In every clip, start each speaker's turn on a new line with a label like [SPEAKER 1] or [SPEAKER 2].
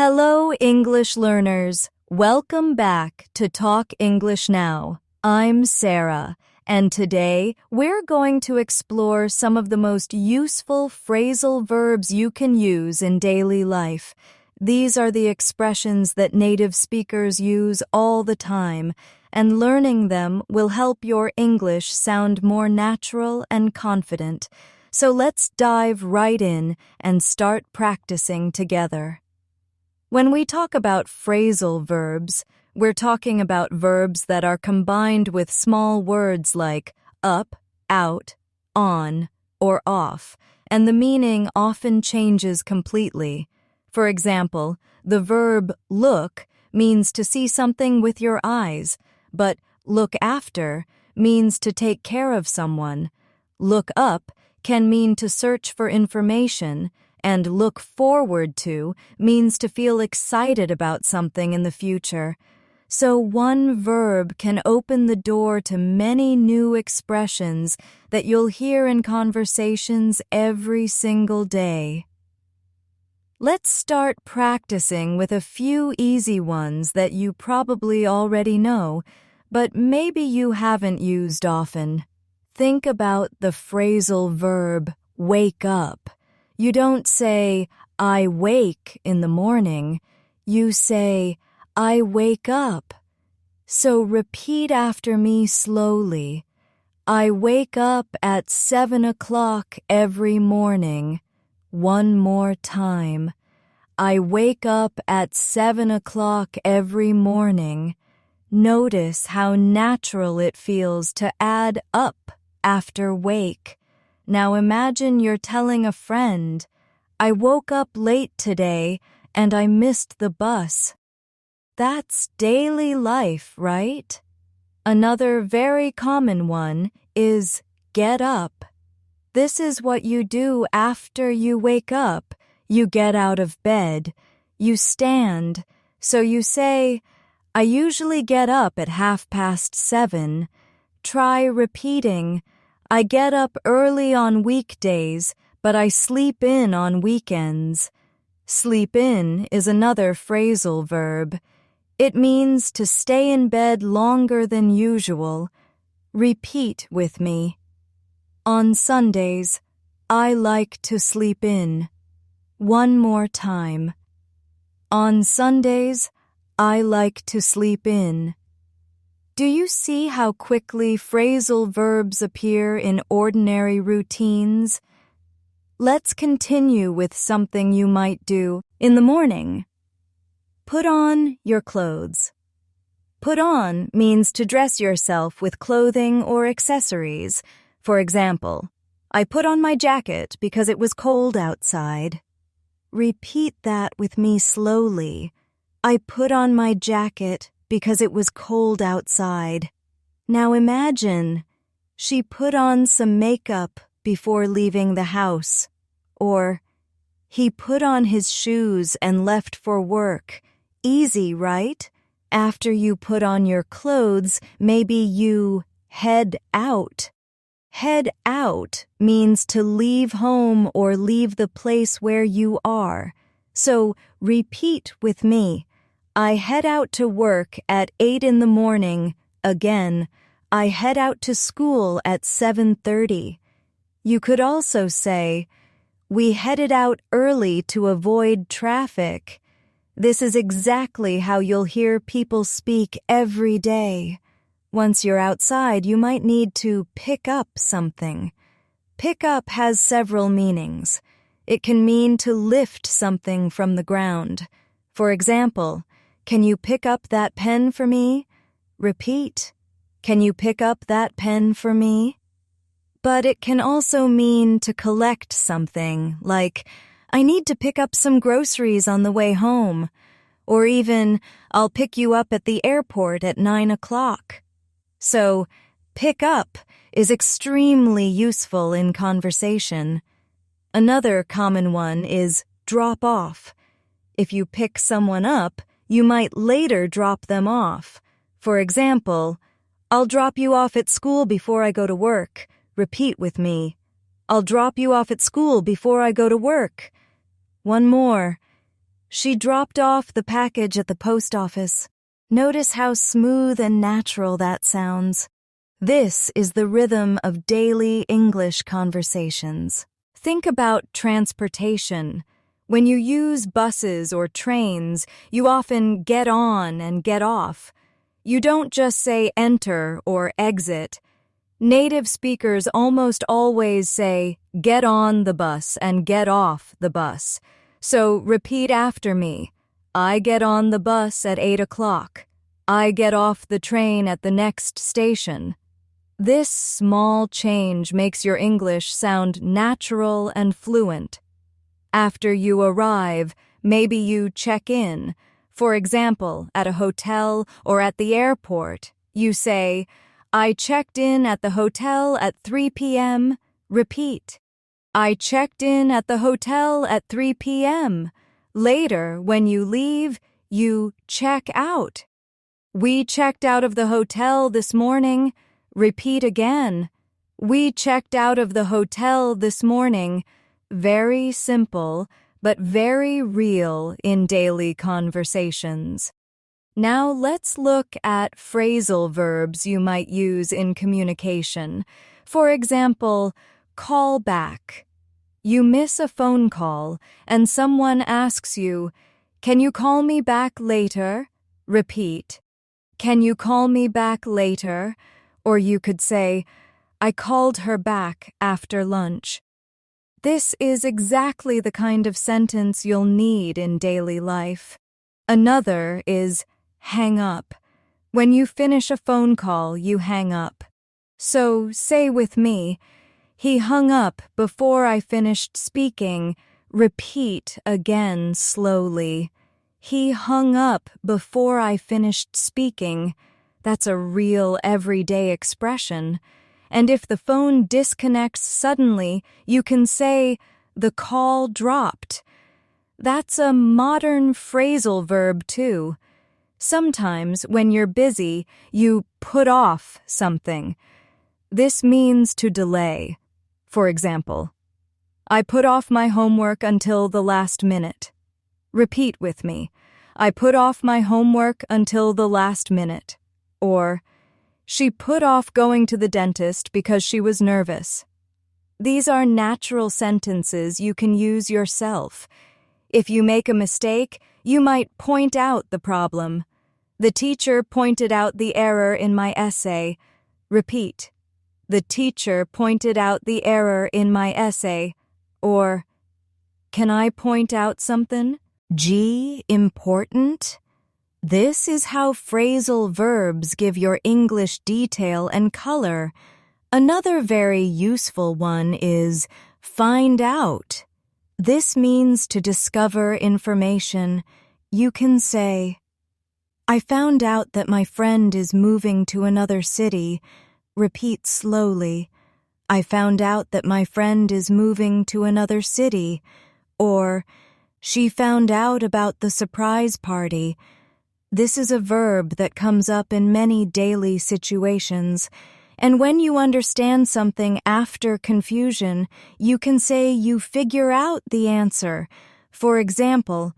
[SPEAKER 1] Hello, English learners. Welcome back to Talk English Now. I'm Sarah, and today we're going to explore some of the most useful phrasal verbs you can use in daily life. These are the expressions that native speakers use all the time, and learning them will help your English sound more natural and confident. So let's dive right in and start practicing together. When we talk about phrasal verbs, we're talking about verbs that are combined with small words like up, out, on, or off, and the meaning often changes completely. For example, the verb look means to see something with your eyes, but look after means to take care of someone. Look up can mean to search for information, and look forward to means to feel excited about something in the future. So one verb can open the door to many new expressions that you'll hear in conversations every single day. Let's start practicing with a few easy ones that you probably already know, but maybe you haven't used often. Think about the phrasal verb wake up. You don't say, I wake in the morning. You say, I wake up. So repeat after me slowly. I wake up at 7 o'clock every morning. One more time. I wake up at 7 o'clock every morning. Notice how natural it feels to add up after wake. Now imagine you're telling a friend, I woke up late today and I missed the bus. That's daily life, right? Another very common one is get up. This is what you do after you wake up. You get out of bed. You stand. So you say, I usually get up at 7:30. Try repeating, I get up early on weekdays, but I sleep in on weekends. Sleep in is another phrasal verb. It means to stay in bed longer than usual. Repeat with me. On Sundays, I like to sleep in. One more time. On Sundays, I like to sleep in. Do you see how quickly phrasal verbs appear in ordinary routines? Let's continue with something you might do in the morning. Put on your clothes. Put on means to dress yourself with clothing or accessories. For example, I put on my jacket because it was cold outside. Repeat that with me slowly. I put on my jacket because it was cold outside. Now imagine, she put on some makeup before leaving the house. Or, he put on his shoes and left for work. Easy, right? After you put on your clothes, maybe you head out. Head out means to leave home or leave the place where you are. So repeat with me. I head out to work at 8 in the morning. Again, I head out to school at 7:30. You could also say, we headed out early to avoid traffic. This is exactly how you'll hear people speak every day. Once you're outside, you might need to pick up something. Pick up has several meanings. It can mean to lift something from the ground. For example, can you pick up that pen for me? Repeat. Can you pick up that pen for me? But it can also mean to collect something, like, I need to pick up some groceries on the way home. Or even, I'll pick you up at the airport at 9 o'clock. So, pick up is extremely useful in conversation. Another common one is drop off. If you pick someone up, you might later drop them off. For example, I'll drop you off at school before I go to work. Repeat with me. I'll drop you off at school before I go to work. One more. She dropped off the package at the post office. Notice how smooth and natural that sounds. This is the rhythm of daily English conversations. Think about transportation. When you use buses or trains, you often get on and get off. You don't just say enter or exit. Native speakers almost always say get on the bus and get off the bus. So repeat after me. I get on the bus at 8 o'clock. I get off the train at the next station. This small change makes your English sound natural and fluent. After you arrive, maybe you check in. For example, at a hotel or at the airport, you say, I checked in at the hotel at 3 p.m. Repeat. I checked in at the hotel at 3 p.m. Later, when you leave, you check out. We checked out of the hotel this morning. Repeat again. We checked out of the hotel this morning. Very simple, but very real in daily conversations. Now let's look at phrasal verbs you might use in communication. For example, call back. You miss a phone call and someone asks you, can you call me back later? Repeat. Can you call me back later? Or you could say, I called her back after lunch. This is exactly the kind of sentence you'll need in daily life. Another is hang up. When you finish a phone call, you hang up. So say with me, he hung up before I finished speaking. Repeat again slowly. He hung up before I finished speaking. That's a real everyday expression. And if the phone disconnects suddenly, you can say, the call dropped. That's a modern phrasal verb too. Sometimes when you're busy, you put off something. This means to delay. For example, I put off my homework until the last minute. Repeat with me. I put off my homework until the last minute. Or, she put off going to the dentist because she was nervous. These are natural sentences you can use yourself. If you make a mistake, you might point out the problem. The teacher pointed out the error in my essay. Repeat. The teacher pointed out the error in my essay. Or, can I point out something? G, important? This is how phrasal verbs give your English detail and color. Another very useful one is find out. This means to discover information. You can say, I found out that my friend is moving to another city. Repeat slowly. I found out that my friend is moving to another city. Or, she found out about the surprise party. This is a verb that comes up in many daily situations, and when you understand something after confusion, you can say you figure out the answer. For example,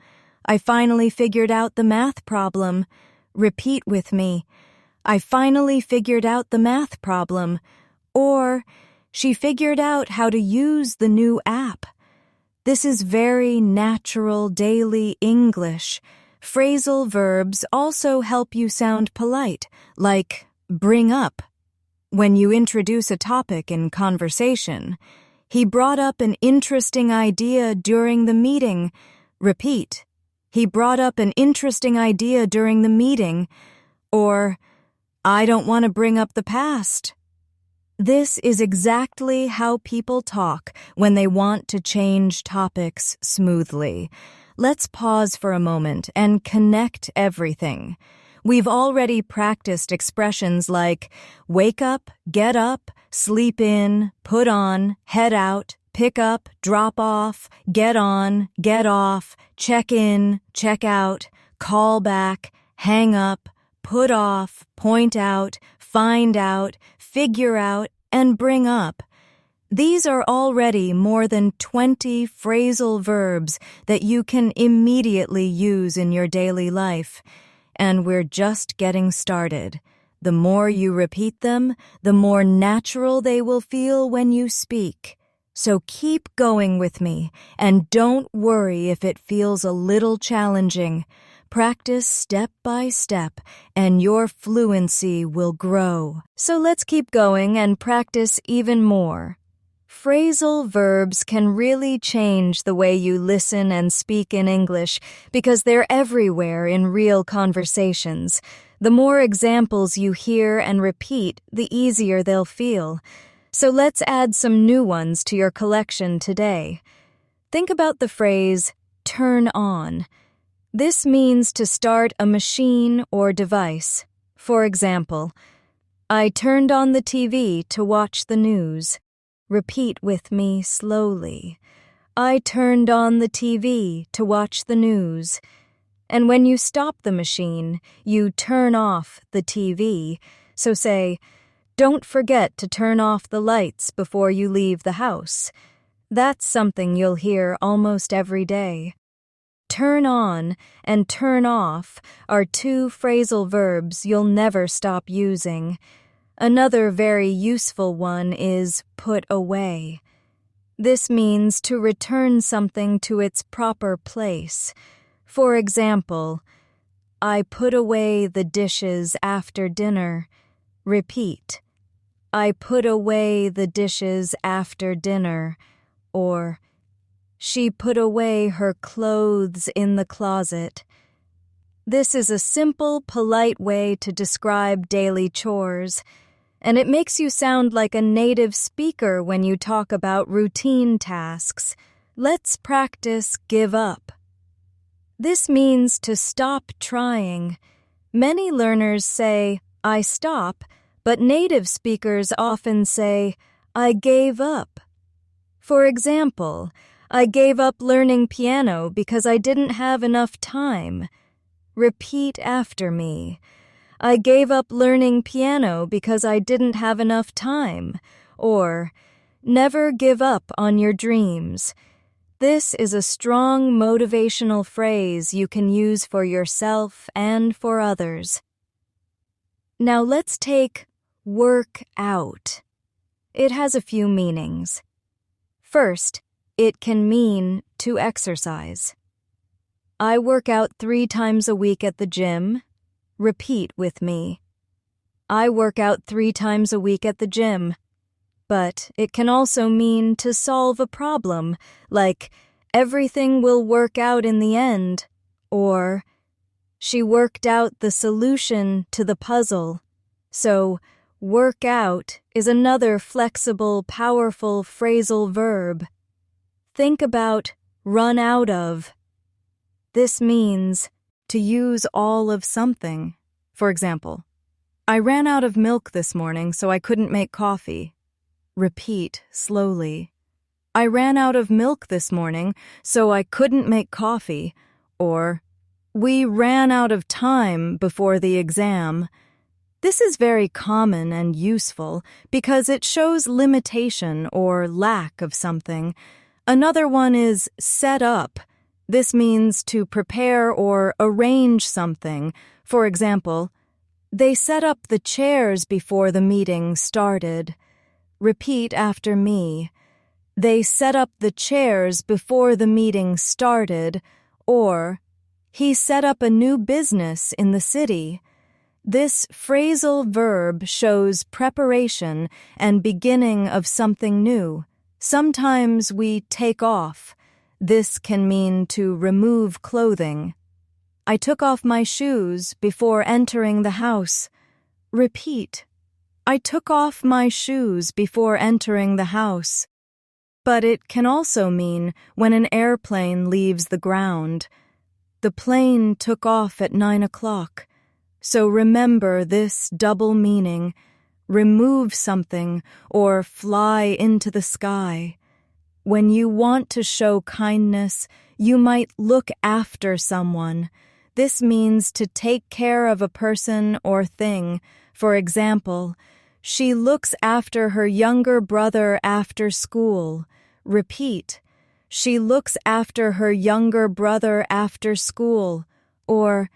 [SPEAKER 1] I finally figured out the math problem. Repeat with me. I finally figured out the math problem. Or, she figured out how to use the new app. This is very natural daily English. Phrasal verbs also help you sound polite, like bring up. When you introduce a topic in conversation, he brought up an interesting idea during the meeting. Repeat. He brought up an interesting idea during the meeting. Or, I don't want to bring up the past. This is exactly how people talk when they want to change topics smoothly. Let's pause for a moment and connect everything. We've already practiced expressions like wake up, get up, sleep in, put on, head out, pick up, drop off, get on, get off, check in, check out, call back, hang up, put off, point out, find out, figure out, and bring up. These are already more than 20 phrasal verbs that you can immediately use in your daily life. And we're just getting started. The more you repeat them, the more natural they will feel when you speak. So keep going with me, and don't worry if it feels a little challenging. Practice step by step, and your fluency will grow. So let's keep going and practice even more. Phrasal verbs can really change the way you listen and speak in English because they're everywhere in real conversations. The more examples you hear and repeat, the easier they'll feel. So let's add some new ones to your collection today. Think about the phrase, turn on. This means to start a machine or device. For example, I turned on the TV to watch the news. Repeat with me slowly. I turned on the TV to watch the news. And when you stop the machine, you turn off the TV. So say, don't forget to turn off the lights before you leave the house. That's something you'll hear almost every day. Turn on and turn off are two phrasal verbs you'll never stop using. Another very useful one is put away. This means to return something to its proper place. For example, I put away the dishes after dinner. Repeat. I put away the dishes after dinner. Or, she put away her clothes in the closet. This is a simple, polite way to describe daily chores, and it makes you sound like a native speaker when you talk about routine tasks. Let's practice give up. This means to stop trying. Many learners say, I stop, but native speakers often say, I gave up. For example, I gave up learning piano because I didn't have enough time. Repeat after me. I gave up learning piano because I didn't have enough time. Or, never give up on your dreams. This is a strong motivational phrase you can use for yourself and for others. Now let's take work out. It has a few meanings. First, it can mean to exercise. I work out 3 times a week at the gym. Repeat with me. I work out 3 times a week at the gym. But it can also mean to solve a problem, like everything will work out in the end, or she worked out the solution to the puzzle. So, work out is another flexible, powerful phrasal verb. Think about run out of. This means to use all of something. For example, I ran out of milk this morning, so I couldn't make coffee. Repeat slowly. I ran out of milk this morning, so I couldn't make coffee. Or, we ran out of time before the exam. This is very common and useful because it shows limitation or lack of something. Another one is set up. This means to prepare or arrange something. For example, they set up the chairs before the meeting started. Repeat after me. They set up the chairs before the meeting started. Or, he set up a new business in the city. This phrasal verb shows preparation and beginning of something new. Sometimes we take off. This can mean to remove clothing. I took off my shoes before entering the house. Repeat. I took off my shoes before entering the house. But it can also mean when an airplane leaves the ground. The plane took off at 9 o'clock. So remember this double meaning. Remove something or fly into the sky. When you want to show kindness, you might look after someone. This means to take care of a person or thing. For example, She looks after her younger brother after school. Repeat. She looks after her younger brother after school. Or,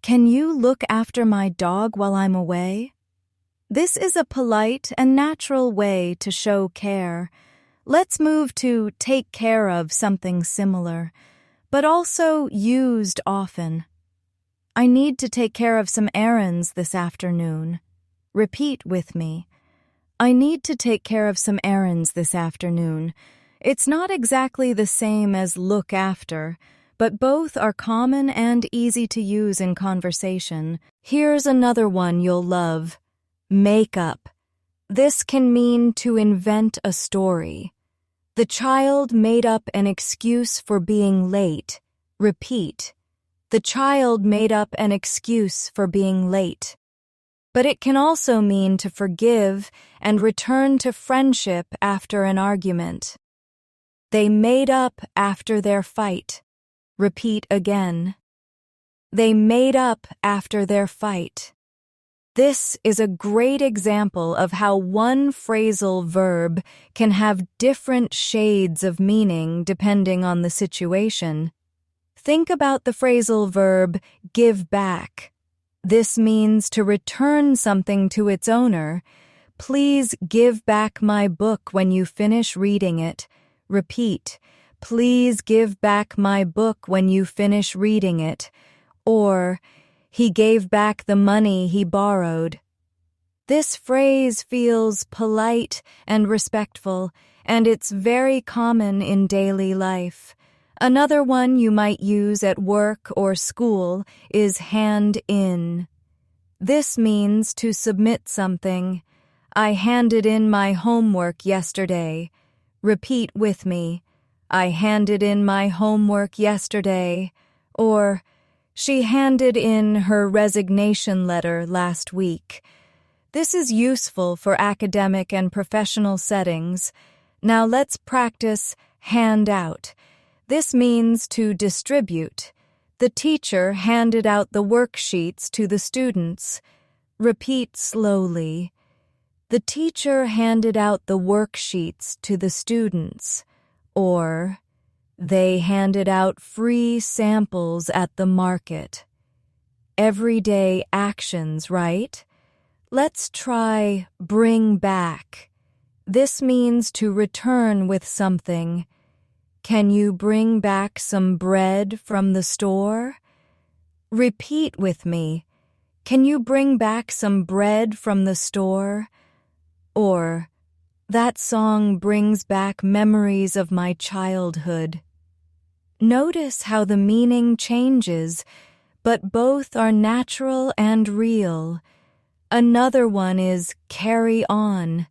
[SPEAKER 1] can you look after my dog while I'm away? This is a polite and natural way to show care. Let's move to take care of something similar, but also used often. I need to take care of some errands this afternoon. Repeat with me. I need to take care of some errands this afternoon. It's not exactly the same as look after, but both are common and easy to use in conversation. Here's another one you'll love. Make up. This can mean to invent a story. The child made up an excuse for being late. Repeat. The child made up an excuse for being late. But it can also mean to forgive and return to friendship after an argument. They made up after their fight. Repeat again. They made up after their fight. This is a great example of how one phrasal verb can have different shades of meaning depending on the situation. Think about the phrasal verb give back. This means to return something to its owner. Please give back my book when you finish reading it. Repeat. Please give back my book when you finish reading it. Or, he gave back the money he borrowed. This phrase feels polite and respectful, and it's very common in daily life. Another one you might use at work or school is hand in. This means to submit something. I handed in my homework yesterday. Repeat with me. I handed in my homework yesterday. Or, she handed in her resignation letter last week. This is useful for academic and professional settings. Now let's practice hand out. This means to distribute. The teacher handed out the worksheets to the students. Repeat slowly. The teacher handed out the worksheets to the students. Or, they handed out free samples at the market. Everyday actions, right? Let's try bring back. This means to return with something. Can you bring back some bread from the store? Repeat with me. Can you bring back some bread from the store? Or, that song brings back memories of my childhood. Notice how the meaning changes, but both are natural and real. Another one is carry on.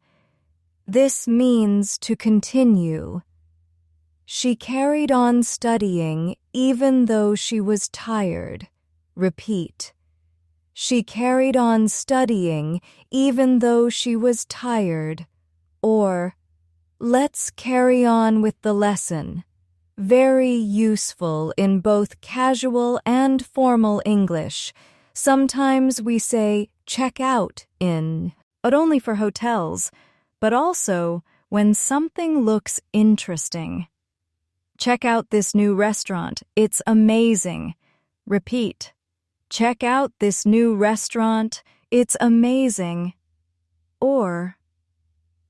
[SPEAKER 1] This means to continue. She carried on studying even though she was tired. Repeat. She carried on studying even though she was tired. Or, let's carry on with the lesson. Very useful in both casual and formal English. Sometimes we say check out in, but only for hotels, but also when something looks interesting. Check out this new restaurant. It's amazing. Repeat. Check out this new restaurant. It's amazing. Or,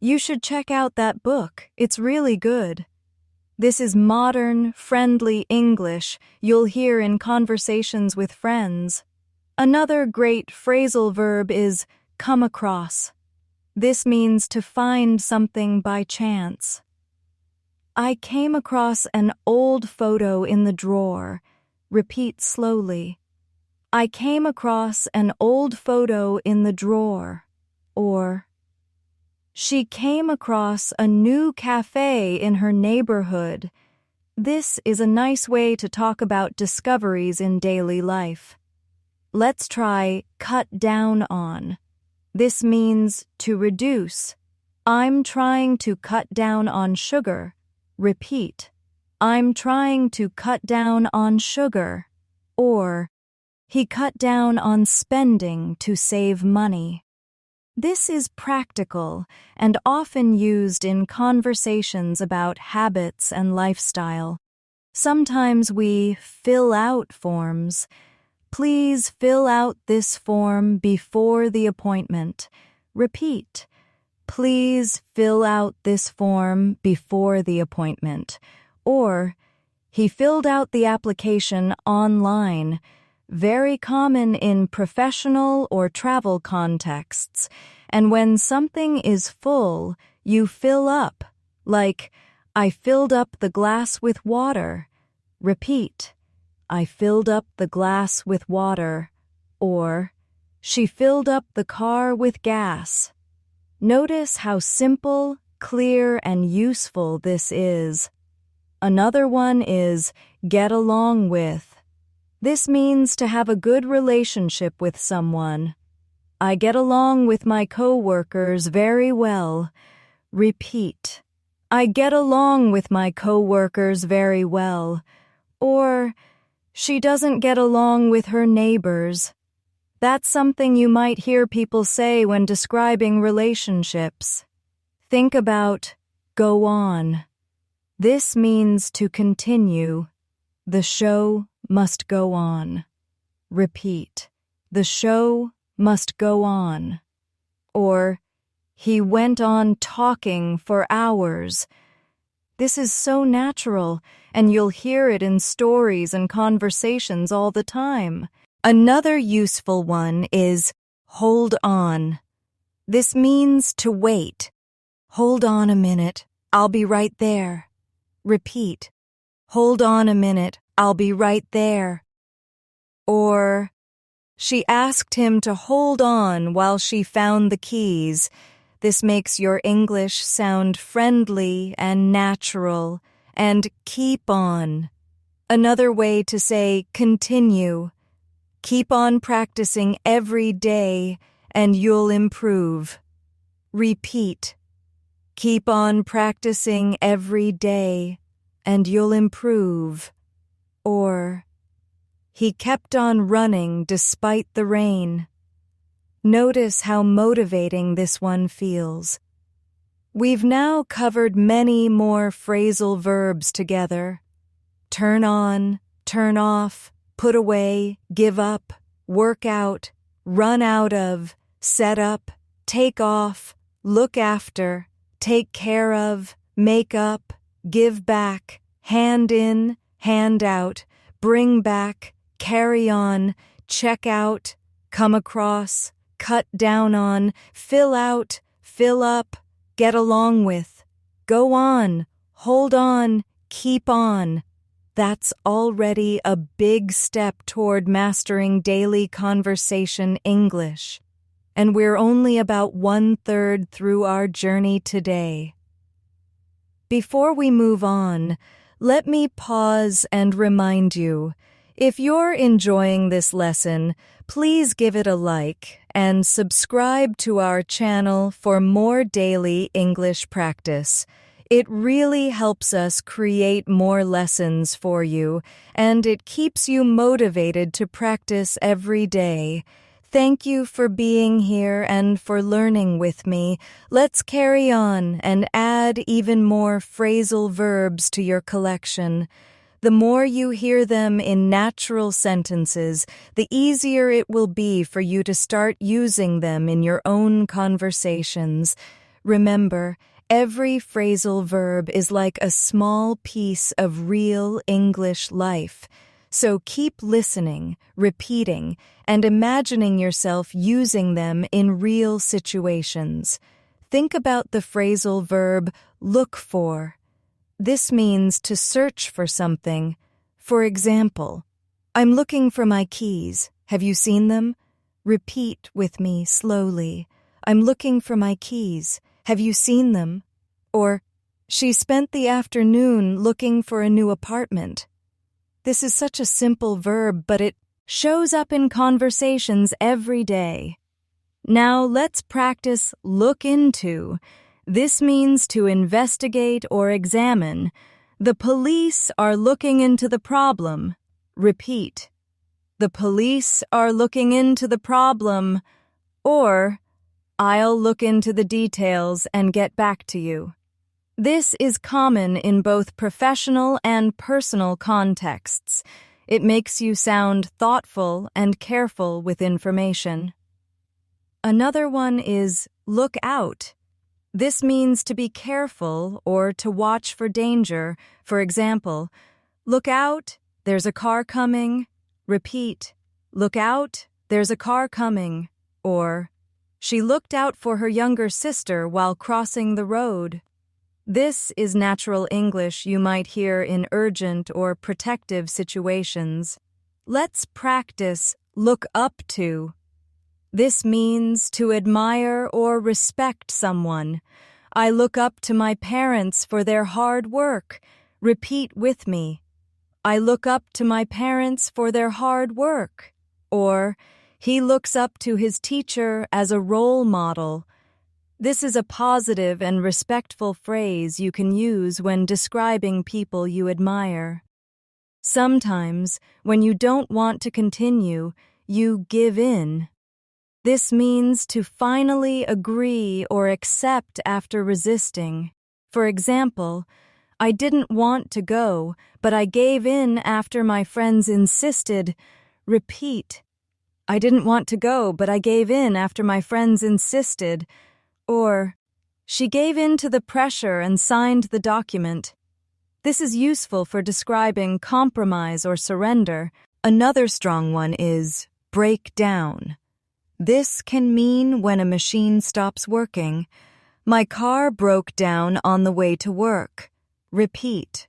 [SPEAKER 1] you should check out that book. It's really good. This is modern, friendly English you'll hear in conversations with friends. Another great phrasal verb is come across. This means to find something by chance. I came across an old photo in the drawer. Repeat slowly. I came across an old photo in the drawer. Or, she came across a new cafe in her neighborhood. This is a nice way to talk about discoveries in daily life. Let's try cut down on. This means to reduce. I'm trying to cut down on sugar. Repeat. I'm trying to cut down on sugar. Or, he cut down on spending to save money. This is practical and often used in conversations about habits and lifestyle. Sometimes we fill out forms. Please fill out this form before the appointment. Repeat. Please fill out this form before the appointment. Or, he filled out the application online. Very common in professional or travel contexts. And when something is full, you fill up. Like, I filled up the glass with water. Repeat. I filled up the glass with water. Or, she filled up the car with gas. Notice how simple, clear, and useful this is. Another one is get along with. This means to have a good relationship with someone. I get along with my coworkers very well. Repeat. I get along with my coworkers very well. Or, she doesn't get along with her neighbors. That's something you might hear people say when describing relationships. Think about go on. This means to continue. The show must go on. Repeat. The show must go on. Or, he went on talking for hours. This is so natural, and you'll hear it in stories and conversations all the time. Another useful one is hold on. This means to wait. Hold on a minute, I'll be right there. Repeat. Hold on a minute, I'll be right there. Or, she asked him to hold on while she found the keys. This makes your English sound friendly and natural. And keep on. Another way to say continue. Keep on practicing every day and you'll improve. Repeat. Keep on practicing every day and you'll improve. Or, he kept on running despite the rain. Notice how motivating this one feels. We've now covered many more phrasal verbs together. Turn on, turn off, put away, give up, work out, run out of, set up, take off, look after, take care of, make up, give back, hand in, hand out, bring back, carry on, check out, come across, cut down on, fill out, fill up, get along with, go on, hold on, keep on. That's already a big step toward mastering daily conversation English. And we're only about 1/3 through our journey today. Before we move on, let me pause and remind you, if you're enjoying this lesson, please give it a like and subscribe to our channel for more daily English practice. It really helps us create more lessons for you, and it keeps you motivated to practice every day. Thank you for being here and for learning with me. Let's carry on and add even more phrasal verbs to your collection. The more you hear them in natural sentences, the easier it will be for you to start using them in your own conversations. Remember, every phrasal verb is like a small piece of real English life. So keep listening, repeating, and imagining yourself using them in real situations. Think about the phrasal verb look for. This means to search for something. For example, I'm looking for my keys. Have you seen them? Repeat with me slowly. I'm looking for my keys. Have you seen them? Or, she spent the afternoon looking for a new apartment. This is such a simple verb, but it shows up in conversations every day. Now let's practice look into. This means to investigate or examine. The police are looking into the problem. Repeat. The police are looking into the problem. Or, I'll look into the details and get back to you. This is common in both professional and personal contexts. It makes you sound thoughtful and careful with information. Another one is look out. This means to be careful or to watch for danger. For example, look out, there's a car coming. Repeat, look out, there's a car coming. Or, she looked out for her younger sister while crossing the road. This is natural English you might hear in urgent or protective situations. Let's practice look up to. This means to admire or respect someone. I look up to my parents for their hard work. Repeat with me. I look up to my parents for their hard work. Or, he looks up to his teacher as a role model. This is a positive and respectful phrase you can use when describing people you admire. Sometimes, when you don't want to continue, you give in. This means to finally agree or accept after resisting. For example, I didn't want to go, but I gave in after my friends insisted. Repeat. I didn't want to go, but I gave in after my friends insisted. Or, she gave in to the pressure and signed the document. This is useful for describing compromise or surrender. Another strong one is break down. This can mean when a machine stops working. My car broke down on the way to work. Repeat.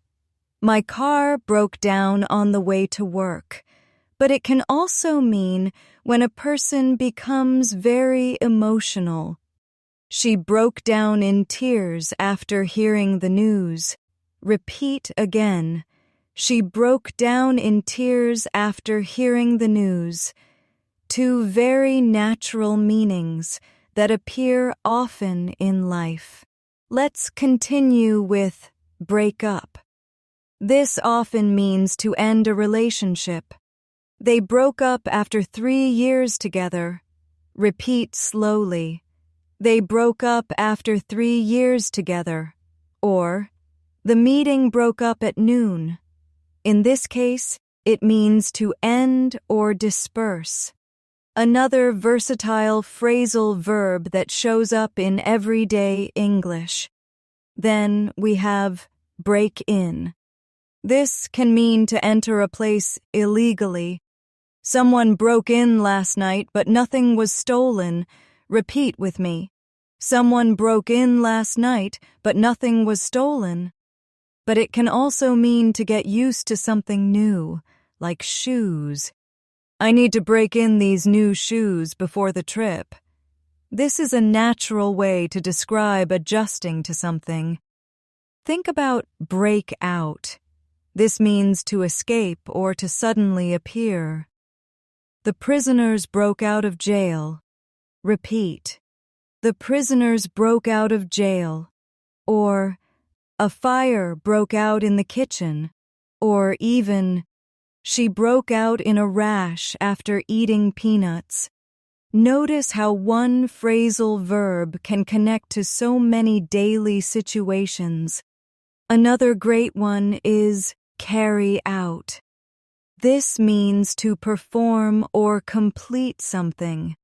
[SPEAKER 1] My car broke down on the way to work. But it can also mean when a person becomes very emotional. She broke down in tears after hearing the news. Repeat again. She broke down in tears after hearing the news. Two very natural meanings that appear often in life. Let's continue with break up. This often means to end a relationship. They broke up after 3 years together. Repeat slowly. They broke up after 3 years together. Or, the meeting broke up at noon. In this case, it means to end or disperse. Another versatile phrasal verb that shows up in everyday English. Then we have break in. This can mean to enter a place illegally. Someone broke in last night, but nothing was stolen. Repeat with me. Someone broke in last night, but nothing was stolen. But it can also mean to get used to something new, like shoes. I need to break in these new shoes before the trip. This is a natural way to describe adjusting to something. Think about break out. This means to escape or to suddenly appear. The prisoners broke out of jail. Repeat. The prisoners broke out of jail. Or, a fire broke out in the kitchen. Or even, she broke out in a rash after eating peanuts. Notice how one phrasal verb can connect to so many daily situations. Another great one is carry out. This means to perform or complete something.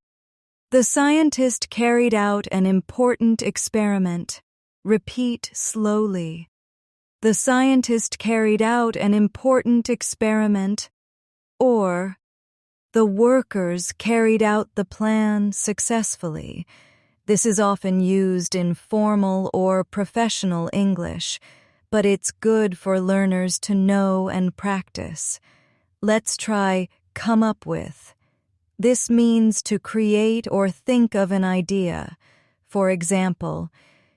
[SPEAKER 1] The scientist carried out an important experiment. Repeat slowly. The scientist carried out an important experiment. Or, the workers carried out the plan successfully. This is often used in formal or professional English, but it's good for learners to know and practice. Let's try come up with. This means to create or think of an idea. For example,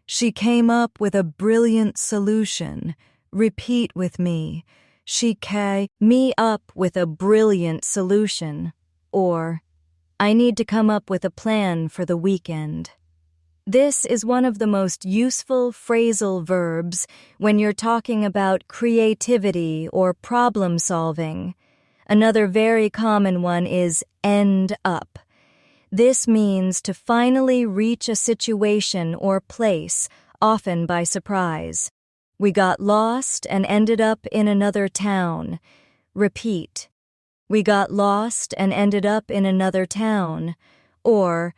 [SPEAKER 1] she came up with a brilliant solution. Repeat with me. She came up with a brilliant solution. Or, I need to come up with a plan for the weekend. This is one of the most useful phrasal verbs when you're talking about creativity or problem solving. Another very common one is end up. This means to finally reach a situation or place, often by surprise. We got lost and ended up in another town. Repeat. We got lost and ended up in another town. Or,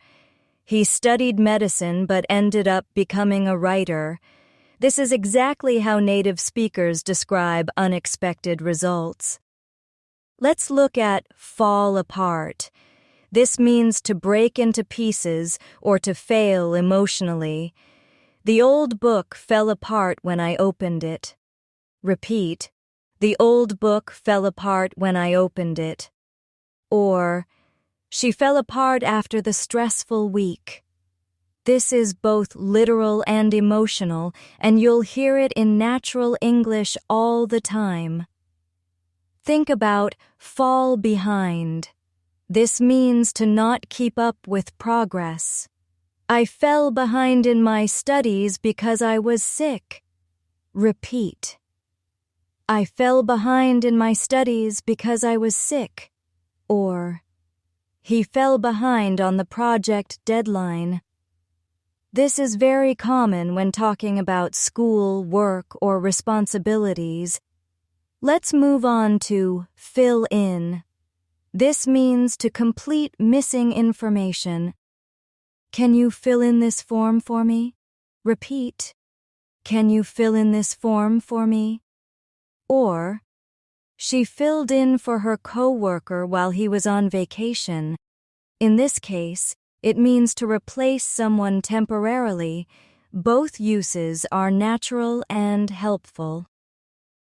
[SPEAKER 1] he studied medicine but ended up becoming a writer. This is exactly how native speakers describe unexpected results. Let's look at fall apart. This means to break into pieces or to fail emotionally. The old book fell apart when I opened it. Repeat. The old book fell apart when I opened it. Or, she fell apart after the stressful week. This is both literal and emotional, and you'll hear it in natural English all the time. Think about fall behind. This means to not keep up with progress. I fell behind in my studies because I was sick. Repeat. I fell behind in my studies because I was sick. Or, he fell behind on the project deadline. This is very common when talking about school, work, or responsibilities. Let's move on to fill in. This means to complete missing information. Can you fill in this form for me? Repeat. Can you fill in this form for me? Or, she filled in for her coworker while he was on vacation. In this case, it means to replace someone temporarily. Both uses are natural and helpful.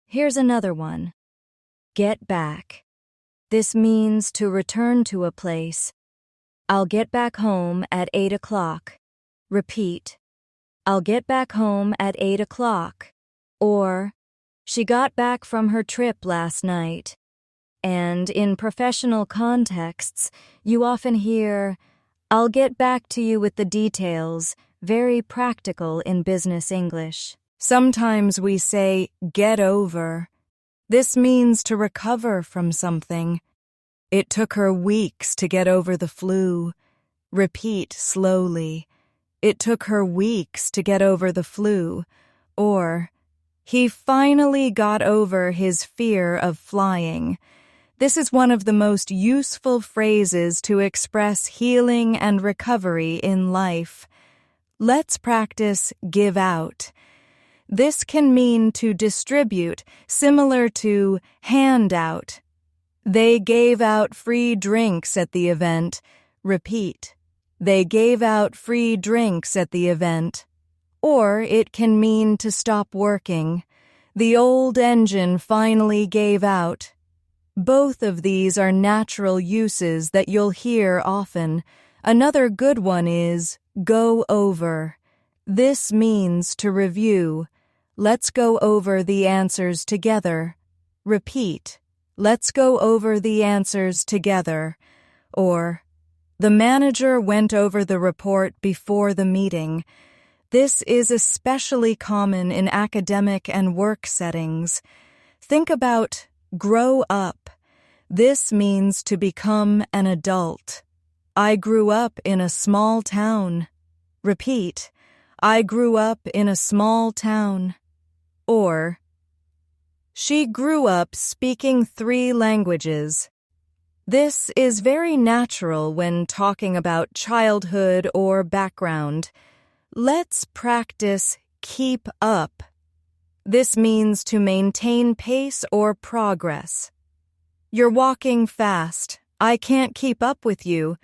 [SPEAKER 1] Here's another one. Get back. This means to return to a place. I'll get back home at 8 o'clock. Repeat. I'll get back home at 8 o'clock. Or, she got back from her trip last night. And in professional contexts, you often hear, I'll get back to you with the details, very practical in business English. Sometimes we say, get over. This means to recover from something. It took her weeks to get over the flu. Repeat slowly. It took her weeks to get over the flu. Or, he finally got over his fear of flying. This is one of the most useful phrases to express healing and recovery in life. Let's practice give out. This can mean to distribute, similar to hand out. They gave out free drinks at the event. Repeat. They gave out free drinks at the event. Or it can mean to stop working. The old engine finally gave out. Both of these are natural uses that you'll hear often. Another good one is go over. This means to review. Let's go over the answers together. Repeat. Let's go over the answers together. Or, the manager went over the report before the meeting. This is especially common in academic and work settings. Think about grow up. This means to become an adult. I grew up in a small town. Repeat. I grew up in a small town. Or, she grew up speaking 3 languages. This is very natural when talking about childhood or background. Let's practice keep up. This means to maintain pace or progress. You're walking fast. I can't keep up with you.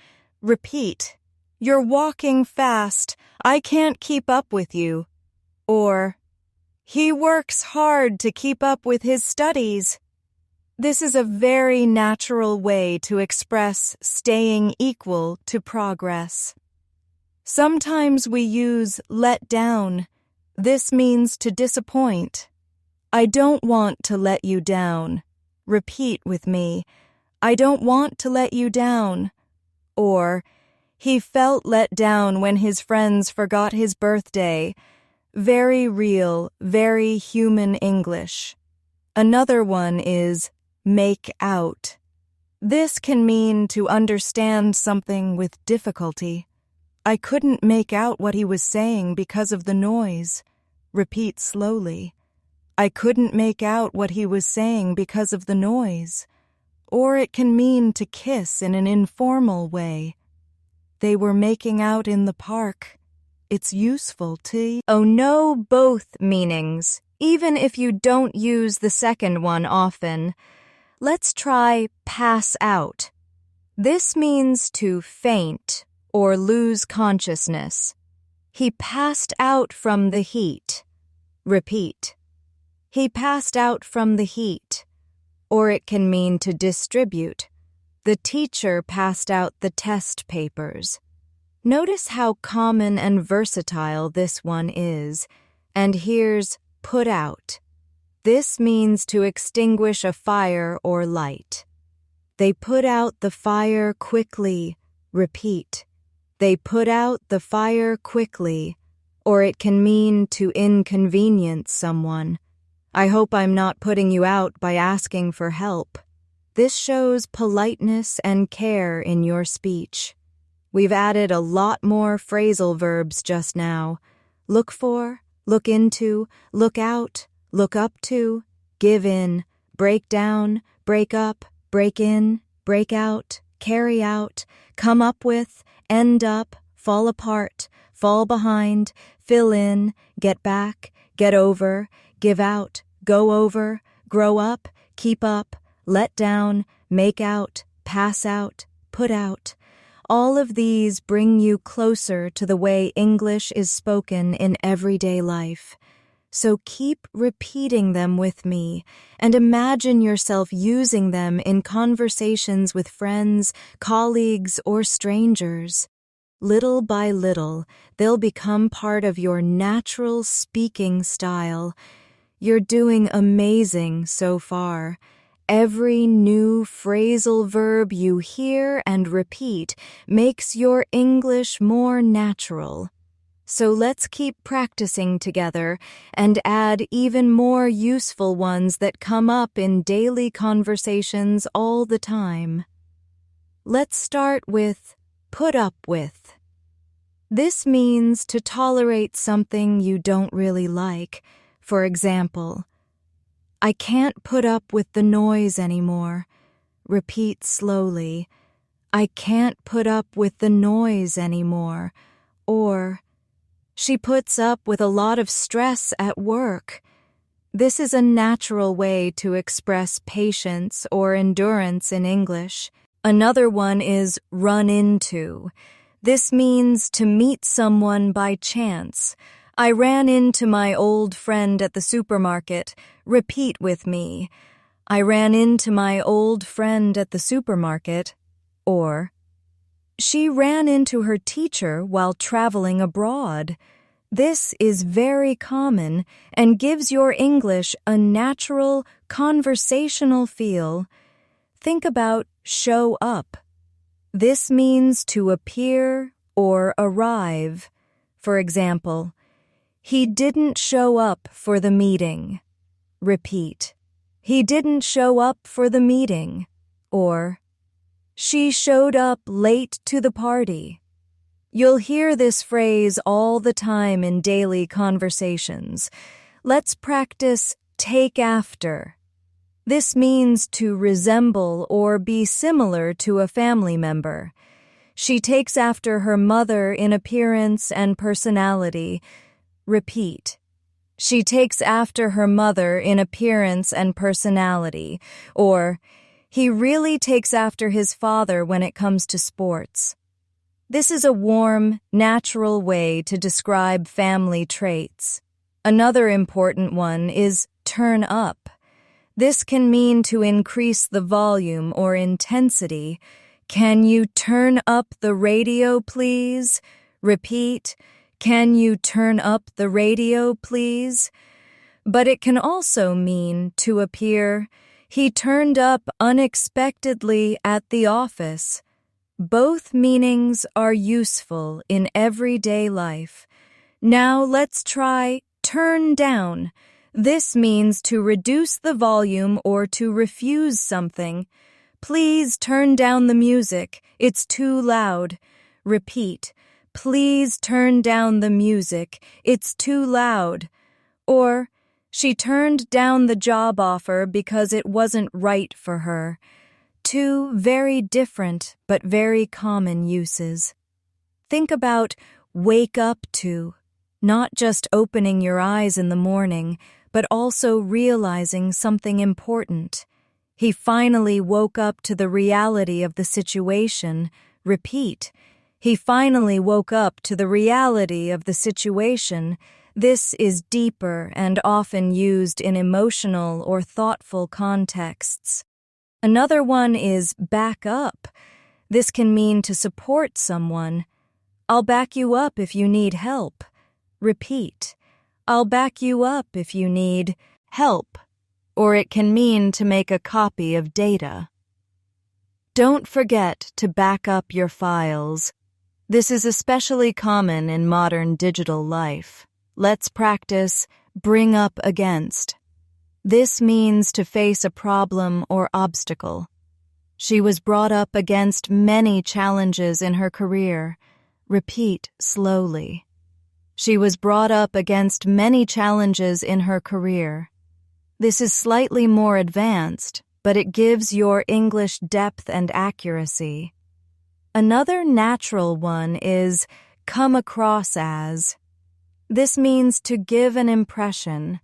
[SPEAKER 1] Repeat. You're walking fast. I can't keep up with you. Or, he works hard to keep up with his studies. This is a very natural way to express staying equal to progress. Sometimes we use let down. This means to disappoint. I don't want to let you down. Repeat with me. I don't want to let you down. Or, he felt let down when his friends forgot his birthday. Very real, very human English. Another one is make out. This can mean to understand something with difficulty. I couldn't make out what he was saying because of the noise. Repeat slowly. I couldn't make out what he was saying because of the noise. Or it can mean to kiss in an informal way. They were making out in the park. It's useful to know both meanings, even if you don't use the second one often. Let's try pass out. This means to faint or lose consciousness. He passed out from the heat. Repeat. He passed out from the heat. Or it can mean to distribute. The teacher passed out the test papers. Notice how common and versatile this one is. And here's put out. This means to extinguish a fire or light. They put out the fire quickly. Repeat. They put out the fire quickly. Or it can mean to inconvenience someone. I hope I'm not putting you out by asking for help. This shows politeness and care in your speech. We've added a lot more phrasal verbs just now. Look for, look into, look out, look up to, give in, break down, break up, break in, break out, carry out, come up with, end up, fall apart, fall behind, fill in, get back, get over, give out, go over, grow up, keep up, let down, make out, pass out, put out. All of these bring you closer to the way English is spoken in everyday life. So keep repeating them with me and imagine yourself using them in conversations with friends, colleagues, or strangers. Little by little, they'll become part of your natural speaking style. You're doing amazing so far. Every new phrasal verb you hear and repeat makes your English more natural. So let's keep practicing together and add even more useful ones that come up in daily conversations all the time. Let's start with put up with. This means to tolerate something you don't really like. For example, I can't put up with the noise anymore. Repeat slowly. I can't put up with the noise anymore. Or, she puts up with a lot of stress at work. This is a natural way to express patience or endurance in English. Another one is run into. This means to meet someone by chance. I ran into my old friend at the supermarket. Repeat with me. I ran into my old friend at the supermarket. Or, she ran into her teacher while traveling abroad. This is very common and gives your English a natural, conversational feel. Think about show up. This means to appear or arrive. For example, he didn't show up for the meeting. Repeat. He didn't show up for the meeting. Or, she showed up late to the party. You'll hear this phrase all the time in daily conversations. Let's practice take after. This means to resemble or be similar to a family member. She takes after her mother in appearance and personality. Repeat. She takes after her mother in appearance and personality. Or, he really takes after his father when it comes to sports. This is a warm, natural way to describe family traits. Another important one is turn up. This can mean to increase the volume or intensity. Can you turn up the radio, please? Repeat. Can you turn up the radio, please? But it can also mean to appear. He turned up unexpectedly at the office. Both meanings are useful in everyday life. Now let's try turn down. This means to reduce the volume or to refuse something. Please turn down the music. It's too loud. Repeat. Please turn down the music. It's too loud. Or, she turned down the job offer because it wasn't right for her. Two very different but very common uses. Think about wake up to, not just opening your eyes in the morning, but also realizing something important. He finally woke up to the reality of the situation. Repeat. He finally woke up to the reality of the situation. This is deeper and often used in emotional or thoughtful contexts. Another one is back up. This can mean to support someone. I'll back you up if you need help. Repeat. I'll back you up if you need help. Or it can mean to make a copy of data. Don't forget to back up your files. This is especially common in modern digital life. Let's practice bring up against. This means to face a problem or obstacle. She was brought up against many challenges in her career. Repeat slowly. She was brought up against many challenges in her career. This is slightly more advanced, but it gives your English depth and accuracy. Another natural one is come across as. This means to give an impression.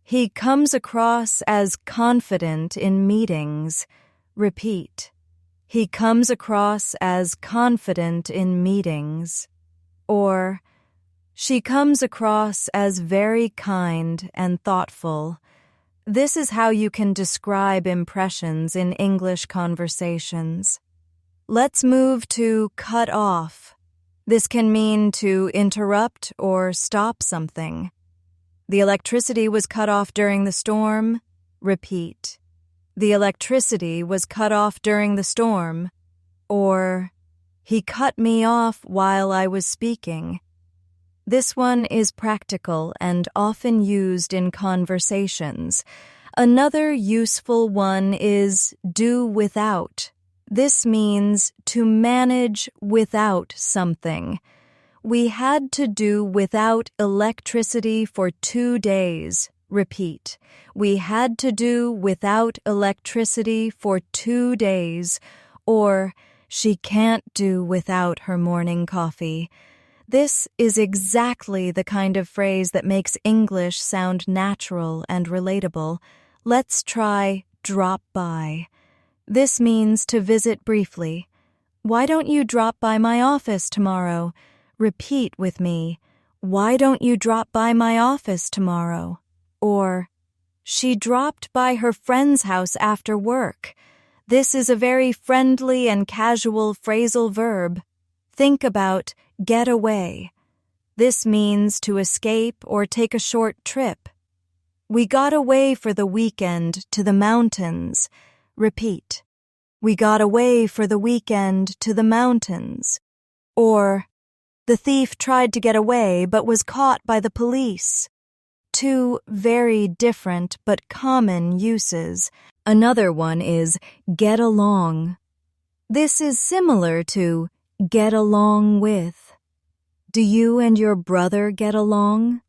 [SPEAKER 1] He comes across as confident in meetings. Repeat. He comes across as confident in meetings. Or, she comes across as very kind and thoughtful. This is how you can describe impressions in English conversations. Let's move to cut off. This can mean to interrupt or stop something. The electricity was cut off during the storm. Repeat. The electricity was cut off during the storm. Or, he cut me off while I was speaking. This one is practical and often used in conversations. Another useful one is do without. This means to manage without something. We had to do without electricity for 2 days. Repeat. We had to do without electricity for 2 days. Or, she can't do without her morning coffee. This is exactly the kind of phrase that makes English sound natural and relatable. Let's try drop by. This means to visit briefly. Why don't you drop by my office tomorrow? Repeat with me. Why don't you drop by my office tomorrow? Or, she dropped by her friend's house after work. This is a very friendly and casual phrasal verb. Think about get away. This means to escape or take a short trip. We got away for the weekend to the mountains. Repeat. We got away for the weekend to the mountains. Or, the thief tried to get away but was caught by the police. Two very different but common uses. Another one is get along. This is similar to get along with. Do you and your brother get along?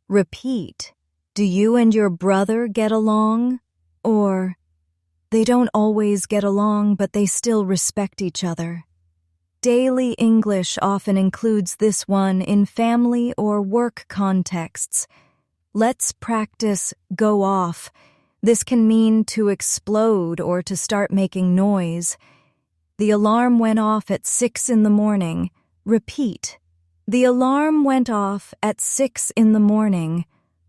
[SPEAKER 1] Repeat. Do you and your brother get along? Or, they don't always get along, but they still respect each other. Daily English often includes this one in family or work contexts. Let's practice go off. This can mean to explode or to start making noise. The alarm went off at 6 in the morning. Repeat. The alarm went off at 6 in the morning.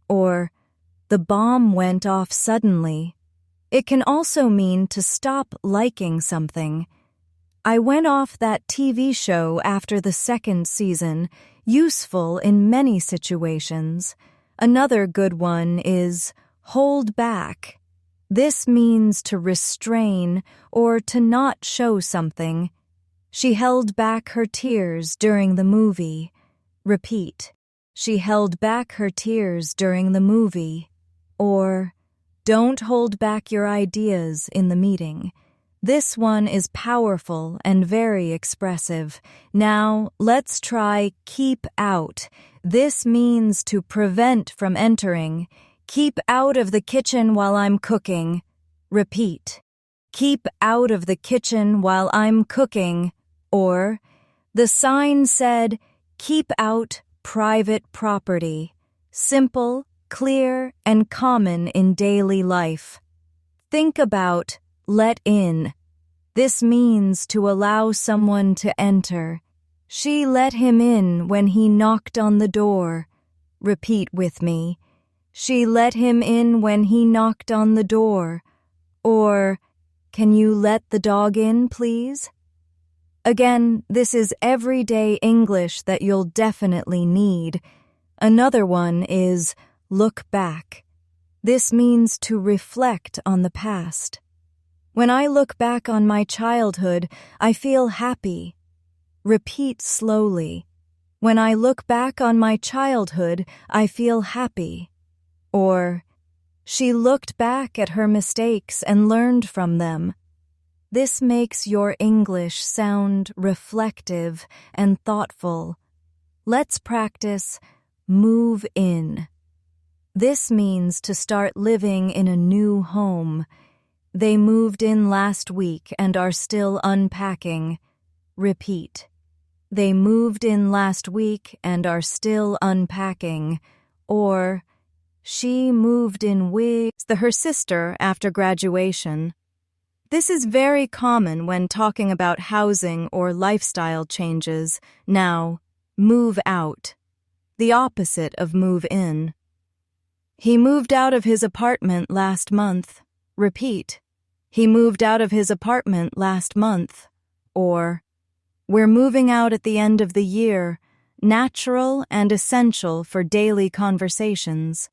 [SPEAKER 1] Or, the bomb went off suddenly. It can also mean to stop liking something. I went off that TV show after the 2nd season, useful in many situations. Another good one is hold back. This means to restrain or to not show something. She held back her tears during the movie. Repeat. She held back her tears during the movie. Or, don't hold back your ideas in the meeting. This one is powerful and very expressive. Now, let's try keep out. This means to prevent from entering. Keep out of the kitchen while I'm cooking. Repeat. Keep out of the kitchen while I'm cooking. Or, the sign said, keep out private property. Simple, clear, and common in daily life. Think about let in. This means to allow someone to enter. She let him in when he knocked on the door. Repeat with me. She let him in when he knocked on the door. Or, can you let the dog in, please? Again, this is everyday English that you'll definitely need. Another one is look back. This means to reflect on the past. When I look back on my childhood, I feel happy. Repeat slowly. When I look back on my childhood, I feel happy. Or, she looked back at her mistakes and learned from them. This makes your English sound reflective and thoughtful. Let's practice move in. This means to start living in a new home. They moved in last week and are still unpacking. Repeat. They moved in last week and are still unpacking. Or, she moved in with her sister after graduation. This is very common when talking about housing or lifestyle changes. Now, move out. The opposite of move in. He moved out of his apartment last month. Repeat. He moved out of his apartment last month. Or, we're moving out at the end of the year, natural and essential for daily conversations.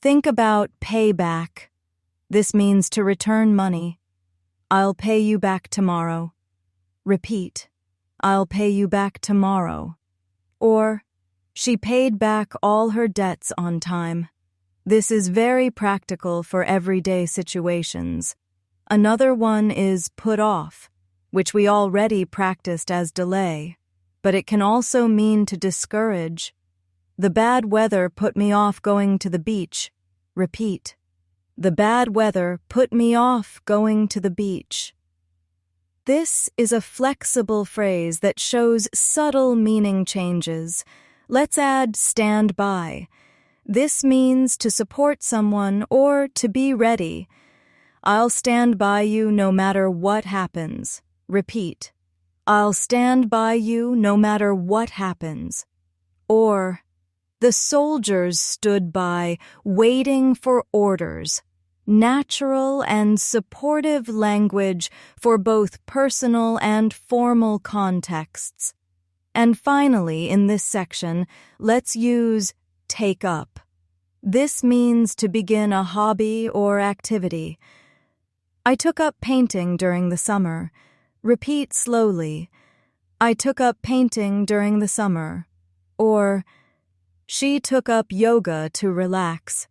[SPEAKER 1] Think about pay back. This means to return money. I'll pay you back tomorrow. Repeat. I'll pay you back tomorrow. Or, she paid back all her debts on time. This is very practical for everyday situations. Another one is put off, which we already practiced as delay, but it can also mean to discourage. The bad weather put me off going to the beach. Repeat. The bad weather put me off going to the beach. This is a flexible phrase that shows subtle meaning changes. Let's add stand by. This means to support someone or to be ready. I'll stand by you no matter what happens. Repeat. I'll stand by you no matter what happens. Or, the soldiers stood by, waiting for orders. Natural and supportive language for both personal and formal contexts. And finally, in this section, let's use take up. This means to begin a hobby or activity. I took up painting during the summer. Repeat slowly. I took up painting during the summer. Or, she took up yoga to relax.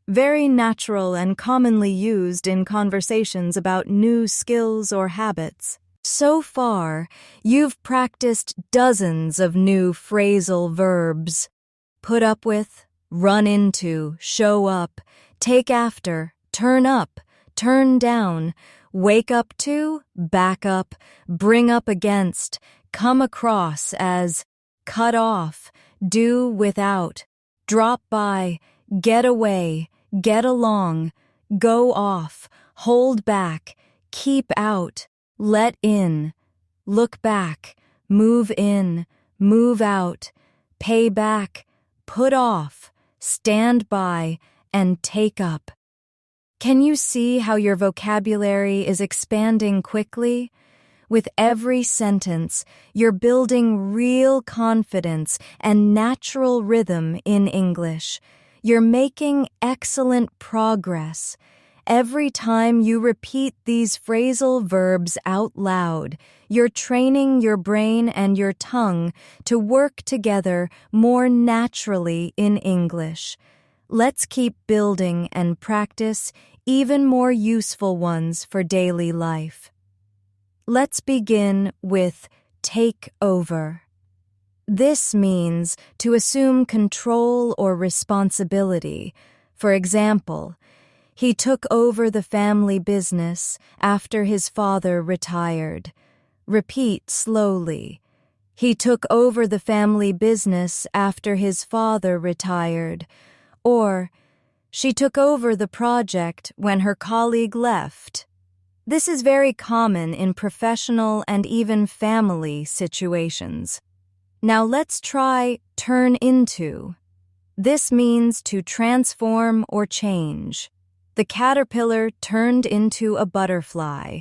[SPEAKER 1] Very natural and commonly used in conversations about new skills or habits. So far, you've practiced dozens of new phrasal verbs. Put up with, run into, show up, take after, turn up, turn down, wake up to, back up, bring up against, come across as, cut off, do without, drop by, get away, get along, go off, hold back, keep out, let in, look back, move in, move out, pay back, put off, stand by, and take up. Can you see how your vocabulary is expanding quickly? With every sentence, you're building real confidence and natural rhythm in English. You're making excellent progress. Every time you repeat these phrasal verbs out loud, you're training your brain and your tongue to work together more naturally in English. Let's keep building and practice even more useful ones for daily life. Let's begin with take over. This means to assume control or responsibility. For example, he took over the family business after his father retired. Repeat slowly. He took over the family business after his father retired. Or, she took over the project when her colleague left. This is very common in professional and even family situations. Now let's try turn into. This means to transform or change. The caterpillar turned into a butterfly.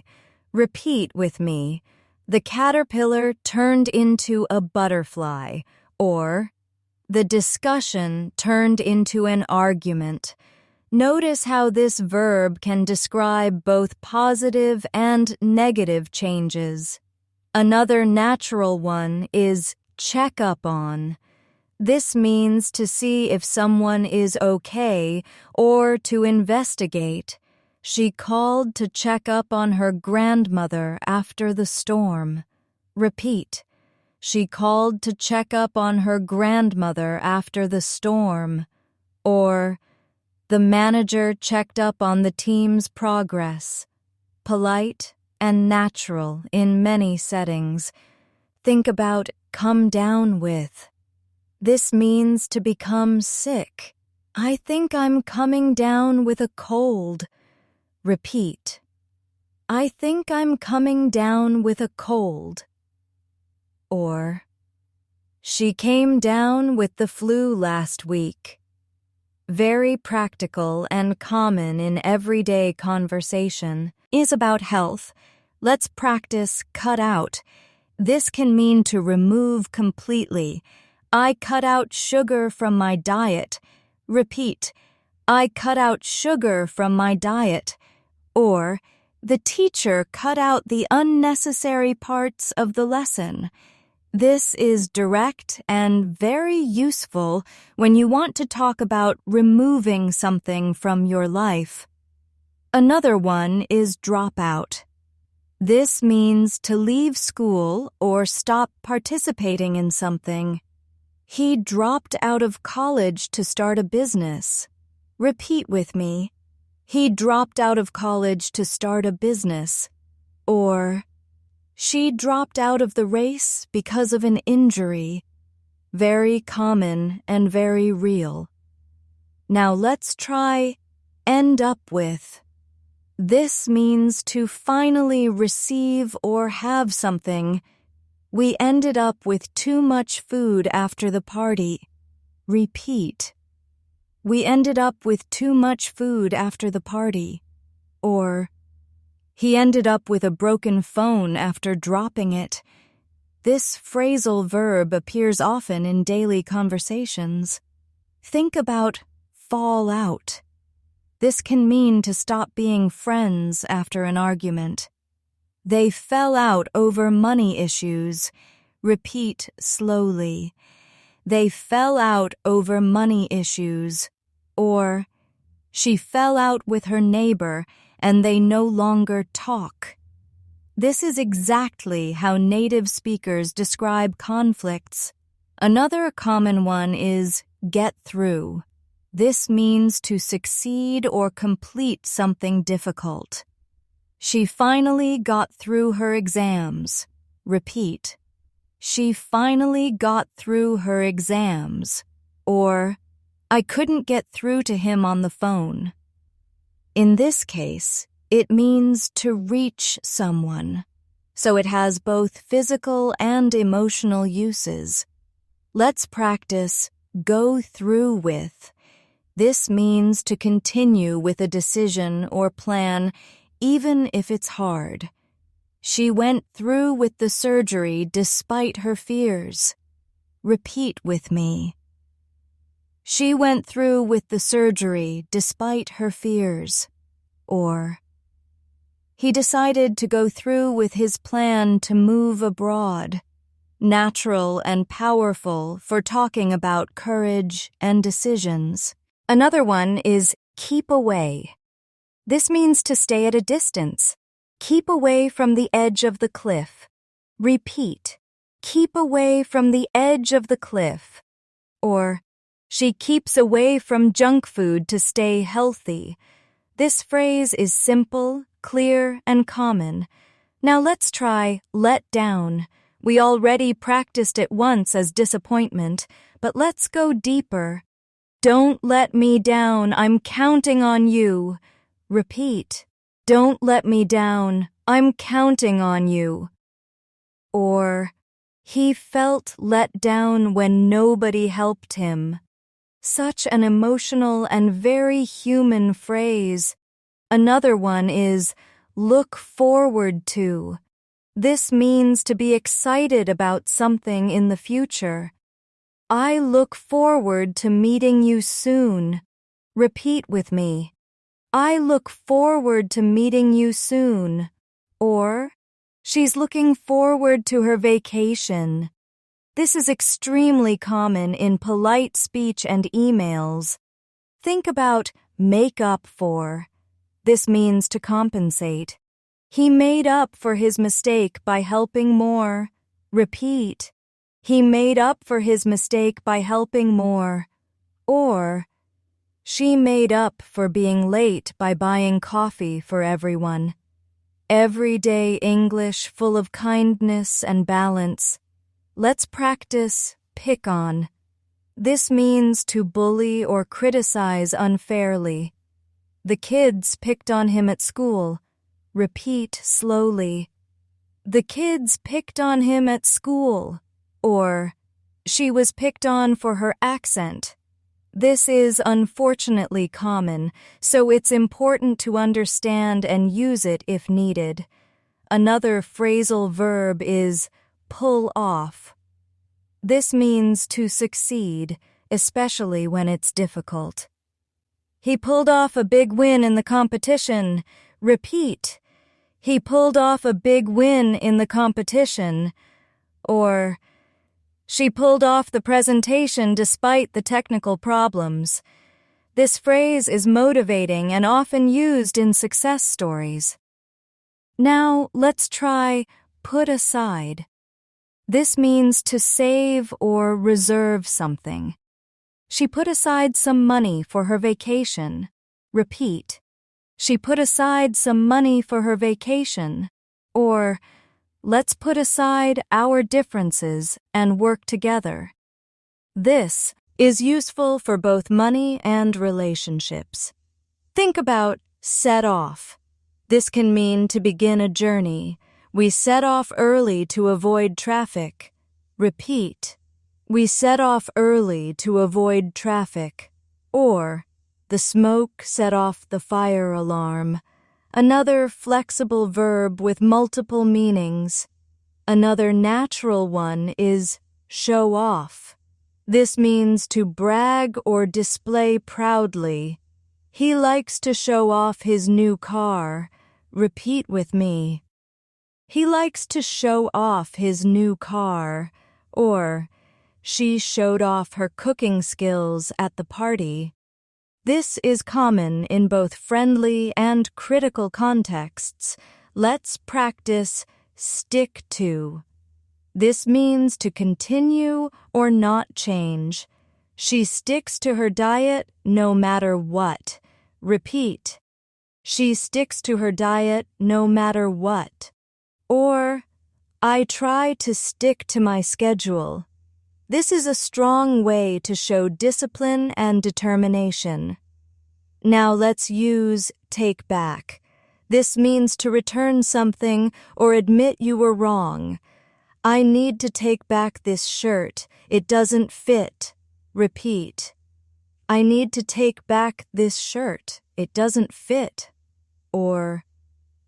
[SPEAKER 1] Repeat with me. The caterpillar turned into a butterfly. Or, the discussion turned into an argument. Notice how this verb can describe both positive and negative changes. Another natural one is check up on. This means to see if someone is okay or to investigate. She called to check up on her grandmother after the storm. Repeat. She called to check up on her grandmother after the storm. Or, the manager checked up on the team's progress. Polite and natural in many settings. Think about come down with. This means to become sick. I think I'm coming down with a cold. Repeat. I think I'm coming down with a cold. Or, she came down with the flu last week. Very practical and common in everyday conversation is about health. Let's practice cut out. This can mean to remove completely. I cut out sugar from my diet. Repeat. I cut out sugar from my diet. Or, the teacher cut out the unnecessary parts of the lesson. This is direct and very useful when you want to talk about removing something from your life. Another one is drop out. This means to leave school or stop participating in something. He dropped out of college to start a business. Repeat with me. He dropped out of college to start a business. Or, she dropped out of the race because of an injury. Very common and very real. Now let's try end up with. This means to finally receive or have something. We ended up with too much food after the party. Repeat. We ended up with too much food after the party. Or, he ended up with a broken phone after dropping it. This phrasal verb appears often in daily conversations. Think about fall out. This can mean to stop being friends after an argument. They fell out over money issues. Repeat slowly. They fell out over money issues. Or, she fell out with her neighbor and they no longer talk. This is exactly how native speakers describe conflicts. Another common one is get through. This means to succeed or complete something difficult. She finally got through her exams. Repeat. She finally got through her exams. Or, I couldn't get through to him on the phone. In this case, it means to reach someone, so it has both physical and emotional uses. Let's practice go through with. This means to continue with a decision or plan, even if it's hard. She went through with the surgery despite her fears. Repeat with me. She went through with the surgery despite her fears. Or, he decided to go through with his plan to move abroad. Natural and powerful for talking about courage and decisions. Another one is keep away. This means to stay at a distance. Keep away from the edge of the cliff. Repeat. Keep away from the edge of the cliff. Or, she keeps away from junk food to stay healthy. This phrase is simple, clear, and common. Now let's try let down. We already practiced it once as disappointment, but let's go deeper. Don't let me down, I'm counting on you. Repeat. Don't let me down, I'm counting on you. Or, he felt let down when nobody helped him. Such an emotional and very human phrase. Another one is look forward to. This means to be excited about something in the future. I look forward to meeting you soon. Repeat with me. I look forward to meeting you soon. Or, she's looking forward to her vacation. This is extremely common in polite speech and emails. Think about make up for. This means to compensate. He made up for his mistake by helping more. Repeat. He made up for his mistake by helping more. Or, she made up for being late by buying coffee for everyone. Everyday English full of kindness and balance. Let's practice pick on. This means to bully or criticize unfairly. The kids picked on him at school. Repeat slowly. The kids picked on him at school. Or, she was picked on for her accent. This is unfortunately common, so it's important to understand and use it if needed. Another phrasal verb is pull off. This means to succeed, especially when it's difficult. He pulled off a big win in the competition. Repeat. He pulled off a big win in the competition. Or, she pulled off the presentation despite the technical problems. This phrase is motivating and often used in success stories. Now, let's try put aside. This means to save or reserve something. She put aside some money for her vacation. Repeat. She put aside some money for her vacation. Or, let's put aside our differences and work together. This is useful for both money and relationships. Think about set off. This can mean to begin a journey. We set off early to avoid traffic. Repeat. We set off early to avoid traffic. Or, the smoke set off the fire alarm. Another flexible verb with multiple meanings. Another natural one is show off. This means to brag or display proudly. He likes to show off his new car. Repeat with me. He likes to show off his new car. Or, she showed off her cooking skills at the party. This is common in both friendly and critical contexts. Let's practice stick to. This means to continue or not change. She sticks to her diet no matter what. Repeat. She sticks to her diet no matter what. Or, I try to stick to my schedule. This is a strong way to show discipline and determination. Now let's use take back. This means to return something or admit you were wrong. I need to take back this shirt. It doesn't fit. Repeat. I need to take back this shirt. It doesn't fit. Or,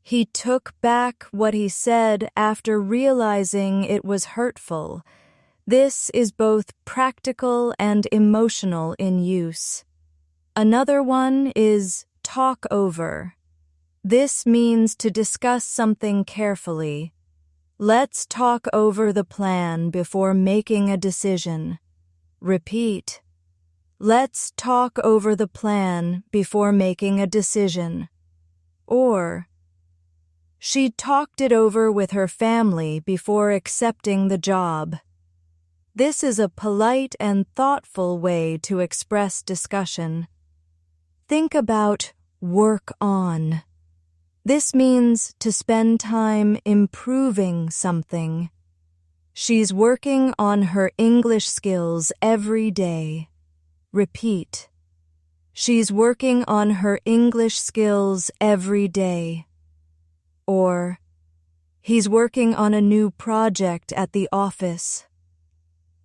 [SPEAKER 1] he took back what he said after realizing it was hurtful. This is both practical and emotional in use. Another one is talk over. This means to discuss something carefully. Let's talk over the plan before making a decision. Repeat. Let's talk over the plan before making a decision. Or, She talked it over with her family before accepting the job. This is a polite and thoughtful way to express discussion. Think about work on. This means to spend time improving something. She's working on her English skills every day. Repeat. She's working on her English skills every day. Or, he's working on a new project at the office.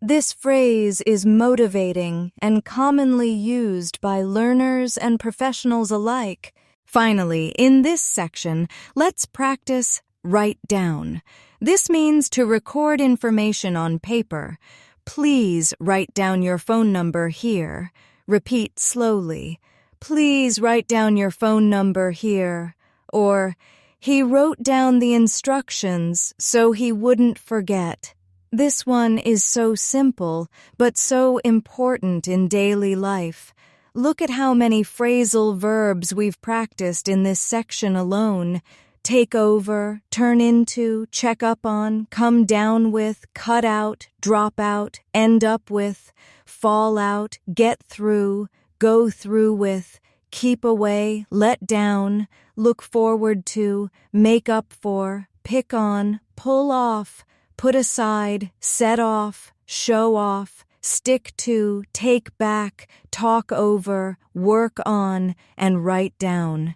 [SPEAKER 1] This phrase is motivating and commonly used by learners and professionals alike. Finally, in this section, let's practice write down. This means to record information on paper. Please write down your phone number here. Repeat slowly. Please write down your phone number here. Or, he wrote down the instructions so he wouldn't forget. This one is so simple, but so important in daily life. Look at how many phrasal verbs we've practiced in this section alone. Take over, turn into, check up on, come down with, cut out, drop out, end up with, fall out, get through, go through with, keep away, let down, look forward to, make up for, pick on, pull off, put aside, set off, show off, stick to, take back, talk over, work on, and write down.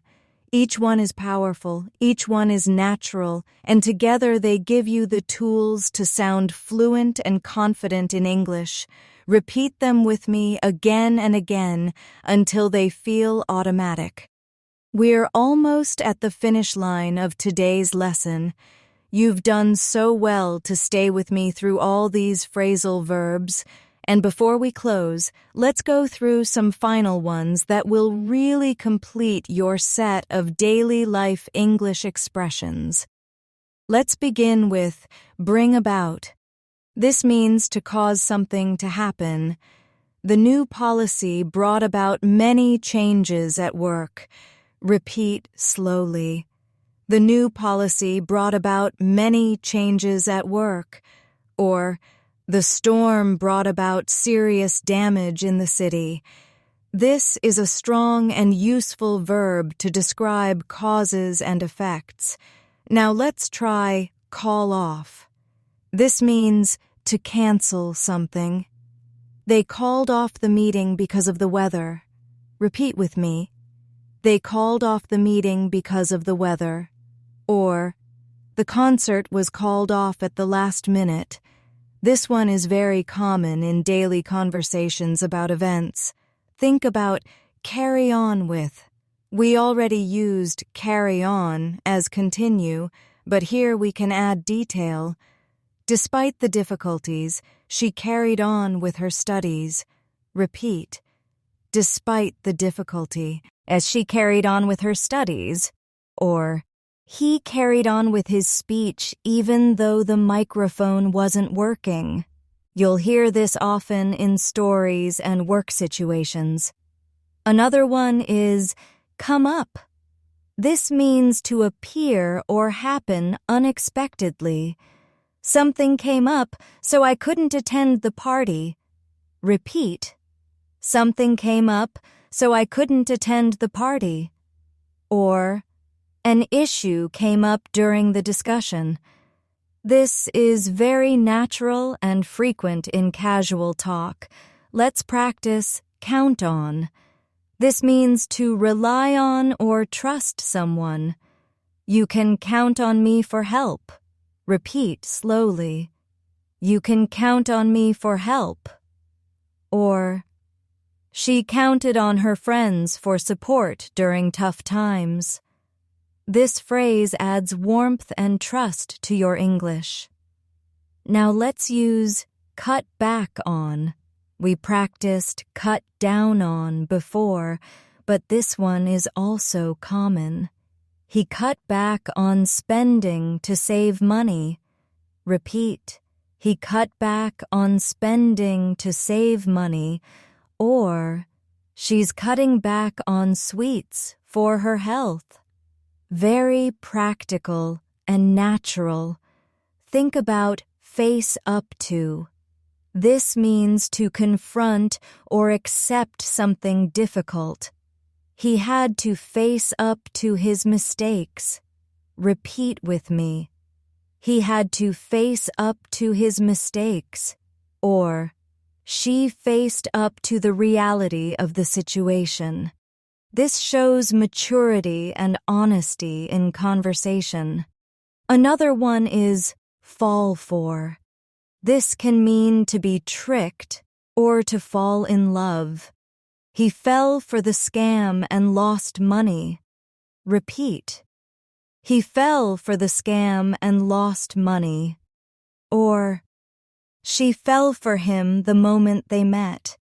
[SPEAKER 1] Each one is powerful, each one is natural, and together they give you the tools to sound fluent and confident in English. Repeat them with me again and again until they feel automatic. We're almost at the finish line of today's lesson. You've done so well to stay with me through all these phrasal verbs. And before we close, let's go through some final ones that will really complete your set of daily life English expressions. Let's begin with bring about. This means to cause something to happen. The new policy brought about many changes at work. Repeat slowly. The new policy brought about many changes at work. Or, the storm brought about serious damage in the city. This is a strong and useful verb to describe causes and effects. Now let's try call off. This means to cancel something. They called off the meeting because of the weather. Repeat with me. They called off the meeting because of the weather. Or, the concert was called off at the last minute. This one is very common in daily conversations about events. Think about carry on with. We already used carry on as continue, but here we can add detail. Despite the difficulties, she carried on with her studies. Repeat. Despite the difficulty, as she carried on with her studies. Or, he carried on with his speech even though the microphone wasn't working. You'll hear this often in stories and work situations. Another one is come up. This means to appear or happen unexpectedly. Something came up, so I couldn't attend the party. Repeat. Something came up, so I couldn't attend the party. Or, an issue came up during the discussion. This is very natural and frequent in casual talk. Let's practice count on. This means to rely on or trust someone. You can count on me for help. Repeat slowly. You can count on me for help. Or, she counted on her friends for support during tough times. This phrase adds warmth and trust to your English. Now let's use cut back on. We practiced cut down on before, but this one is also common. He cut back on spending to save money. Repeat. He cut back on spending to save money. Or, she's cutting back on sweets for her health. very practical and natural. Think about face up to. This means to confront or accept something difficult. He had to face up to his mistakes. Repeat with me. He had to face up to his mistakes. Or, she faced up to the reality of the situation. This shows maturity and honesty in conversation. Another one is fall for. This can mean to be tricked or to fall in love. He fell for the scam and lost money. Repeat. He fell for the scam and lost money. Or, she fell for him the moment they met.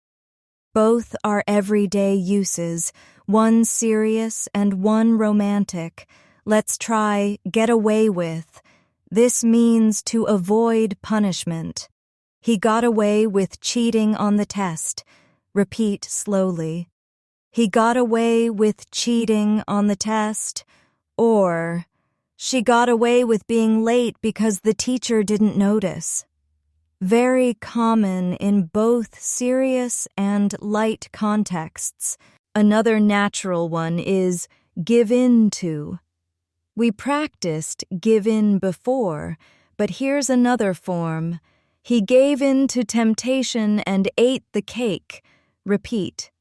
[SPEAKER 1] Both are everyday uses, one serious and one romantic. Let's try get away with. This means to avoid punishment. He got away with cheating on the test. Repeat slowly. He got away with cheating on the test. Or, she got away with being late because the teacher didn't notice. Very common in both serious and light contexts. Another natural one is give in to. We practiced give in before, but here's another form. He gave in to temptation and ate the cake. Repeat.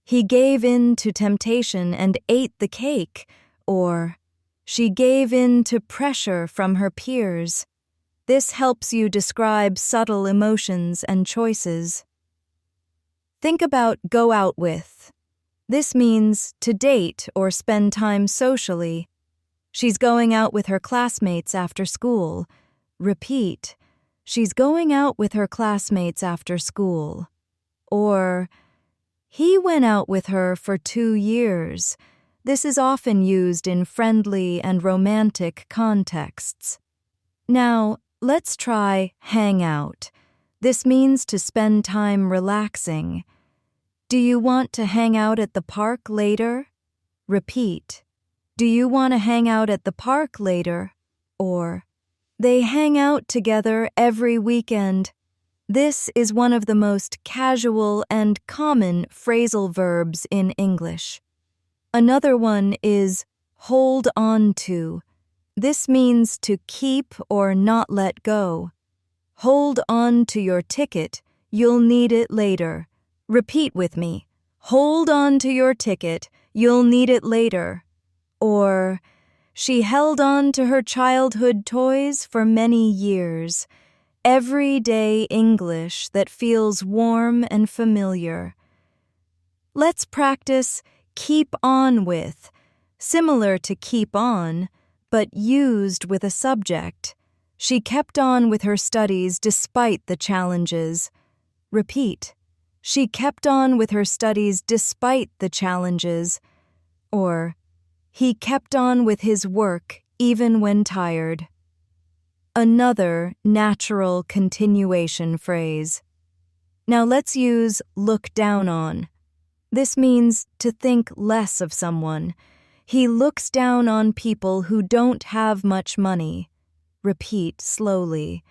[SPEAKER 1] He gave in to temptation and ate the cake. Or, she gave in to pressure from her peers. This helps you describe subtle emotions and choices. Think about go out with. This means to date or spend time socially. She's going out with her classmates after school. Repeat. She's going out with her classmates after school. Or, he went out with her for 2 years. This is often used in friendly and romantic contexts. Now, let's try hang out. This means to spend time relaxing. Do you want to hang out at the park later? Repeat. Do you want to hang out at the park later? Or, they hang out together every weekend. This is one of the most casual and common phrasal verbs in English. Another one is hold on to. This means to keep or not let go. Hold on to your ticket, you'll need it later. Repeat with me. Hold on to your ticket, you'll need it later. Or, she held on to her childhood toys for many years. Everyday English that feels warm and familiar. Let's practice keep on with, similar to keep on, but used with a subject. She kept on with her studies despite the challenges. Repeat. She kept on with her studies despite the challenges. Or, he kept on with his work even when tired. Another natural continuation phrase. Now let's use look down on. This means to think less of someone. He looks down on people who don't have much money. Repeat slowly.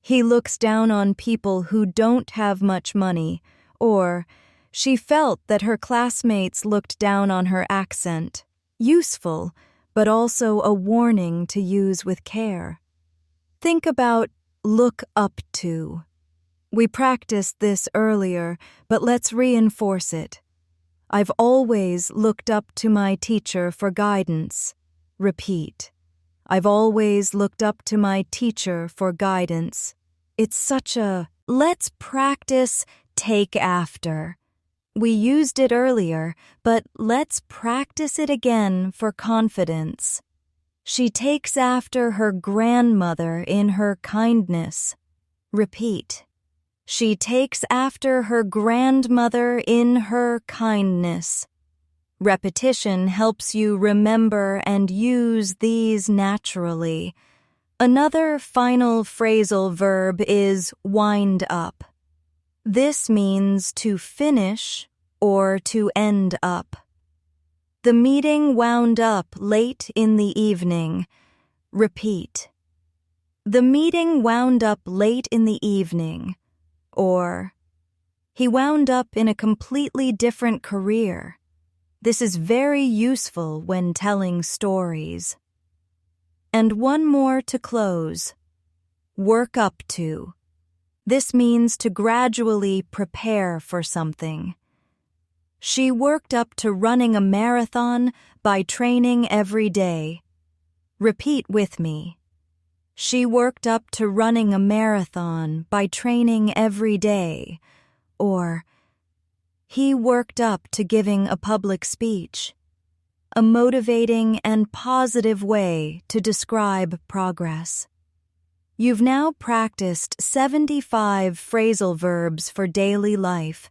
[SPEAKER 1] He looks down on people who don't have much money. Or, she felt that her classmates looked down on her accent. Useful, but also a warning to use with care. Think about look up to. We practiced this earlier, but let's reinforce it. I've always looked up to my teacher for guidance. Repeat. I've always looked up to my teacher for guidance. It's such a let's practice take after. We used it earlier, but let's practice it again for confidence. She takes after her grandmother in her kindness. Repeat. She takes after her grandmother in her kindness. Repetition helps you remember and use these naturally. Another final phrasal verb is wind up. This means to finish or to end up. The meeting wound up late in the evening. Repeat. The meeting wound up late in the evening. Or, he wound up in a completely different career. This is very useful when telling stories. And one more to close. Work up to. This means to gradually prepare for something. She worked up to running a marathon by training every day. Repeat with me. She worked up to running a marathon by training every day. Or, he worked up to giving a public speech. A motivating and positive way to describe progress. You've now practiced 75 phrasal verbs for daily life,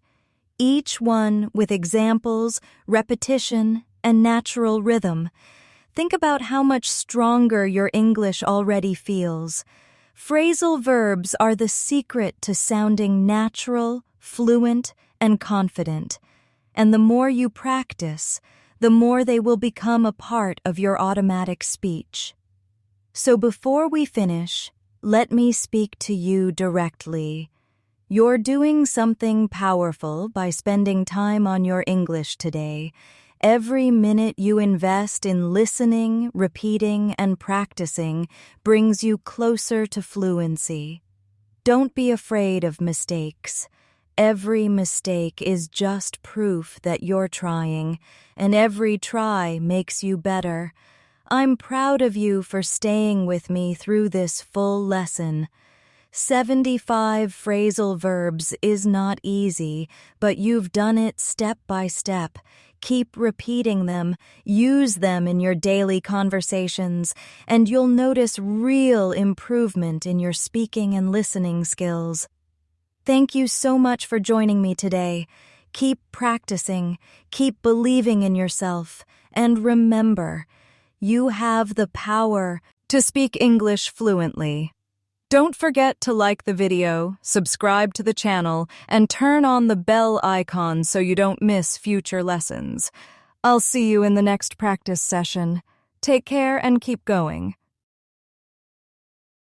[SPEAKER 1] each one with examples, repetition, and natural rhythm. Think about how much stronger your English already feels. Phrasal verbs are the secret to sounding natural, fluent, and confident. And the more you practice, the more they will become a part of your automatic speech. So before we finish, let me speak to you directly. You're doing something powerful by spending time on your English today. Every minute you invest in listening, repeating, and practicing brings you closer to fluency. Don't be afraid of mistakes. Every mistake is just proof that you're trying, and every try makes you better. I'm proud of you for staying with me through this full lesson. 75 phrasal verbs is not easy, but you've done it step by step. Keep repeating them, use them in your daily conversations, and you'll notice real improvement in your speaking and listening skills. Thank you so much for joining me today. Keep practicing, keep believing in yourself, and remember, you have the power to speak English fluently. Don't forget to like the video, subscribe to the channel, and turn on the bell icon so you don't miss future lessons. I'll see you in the next practice session. Take care and keep going.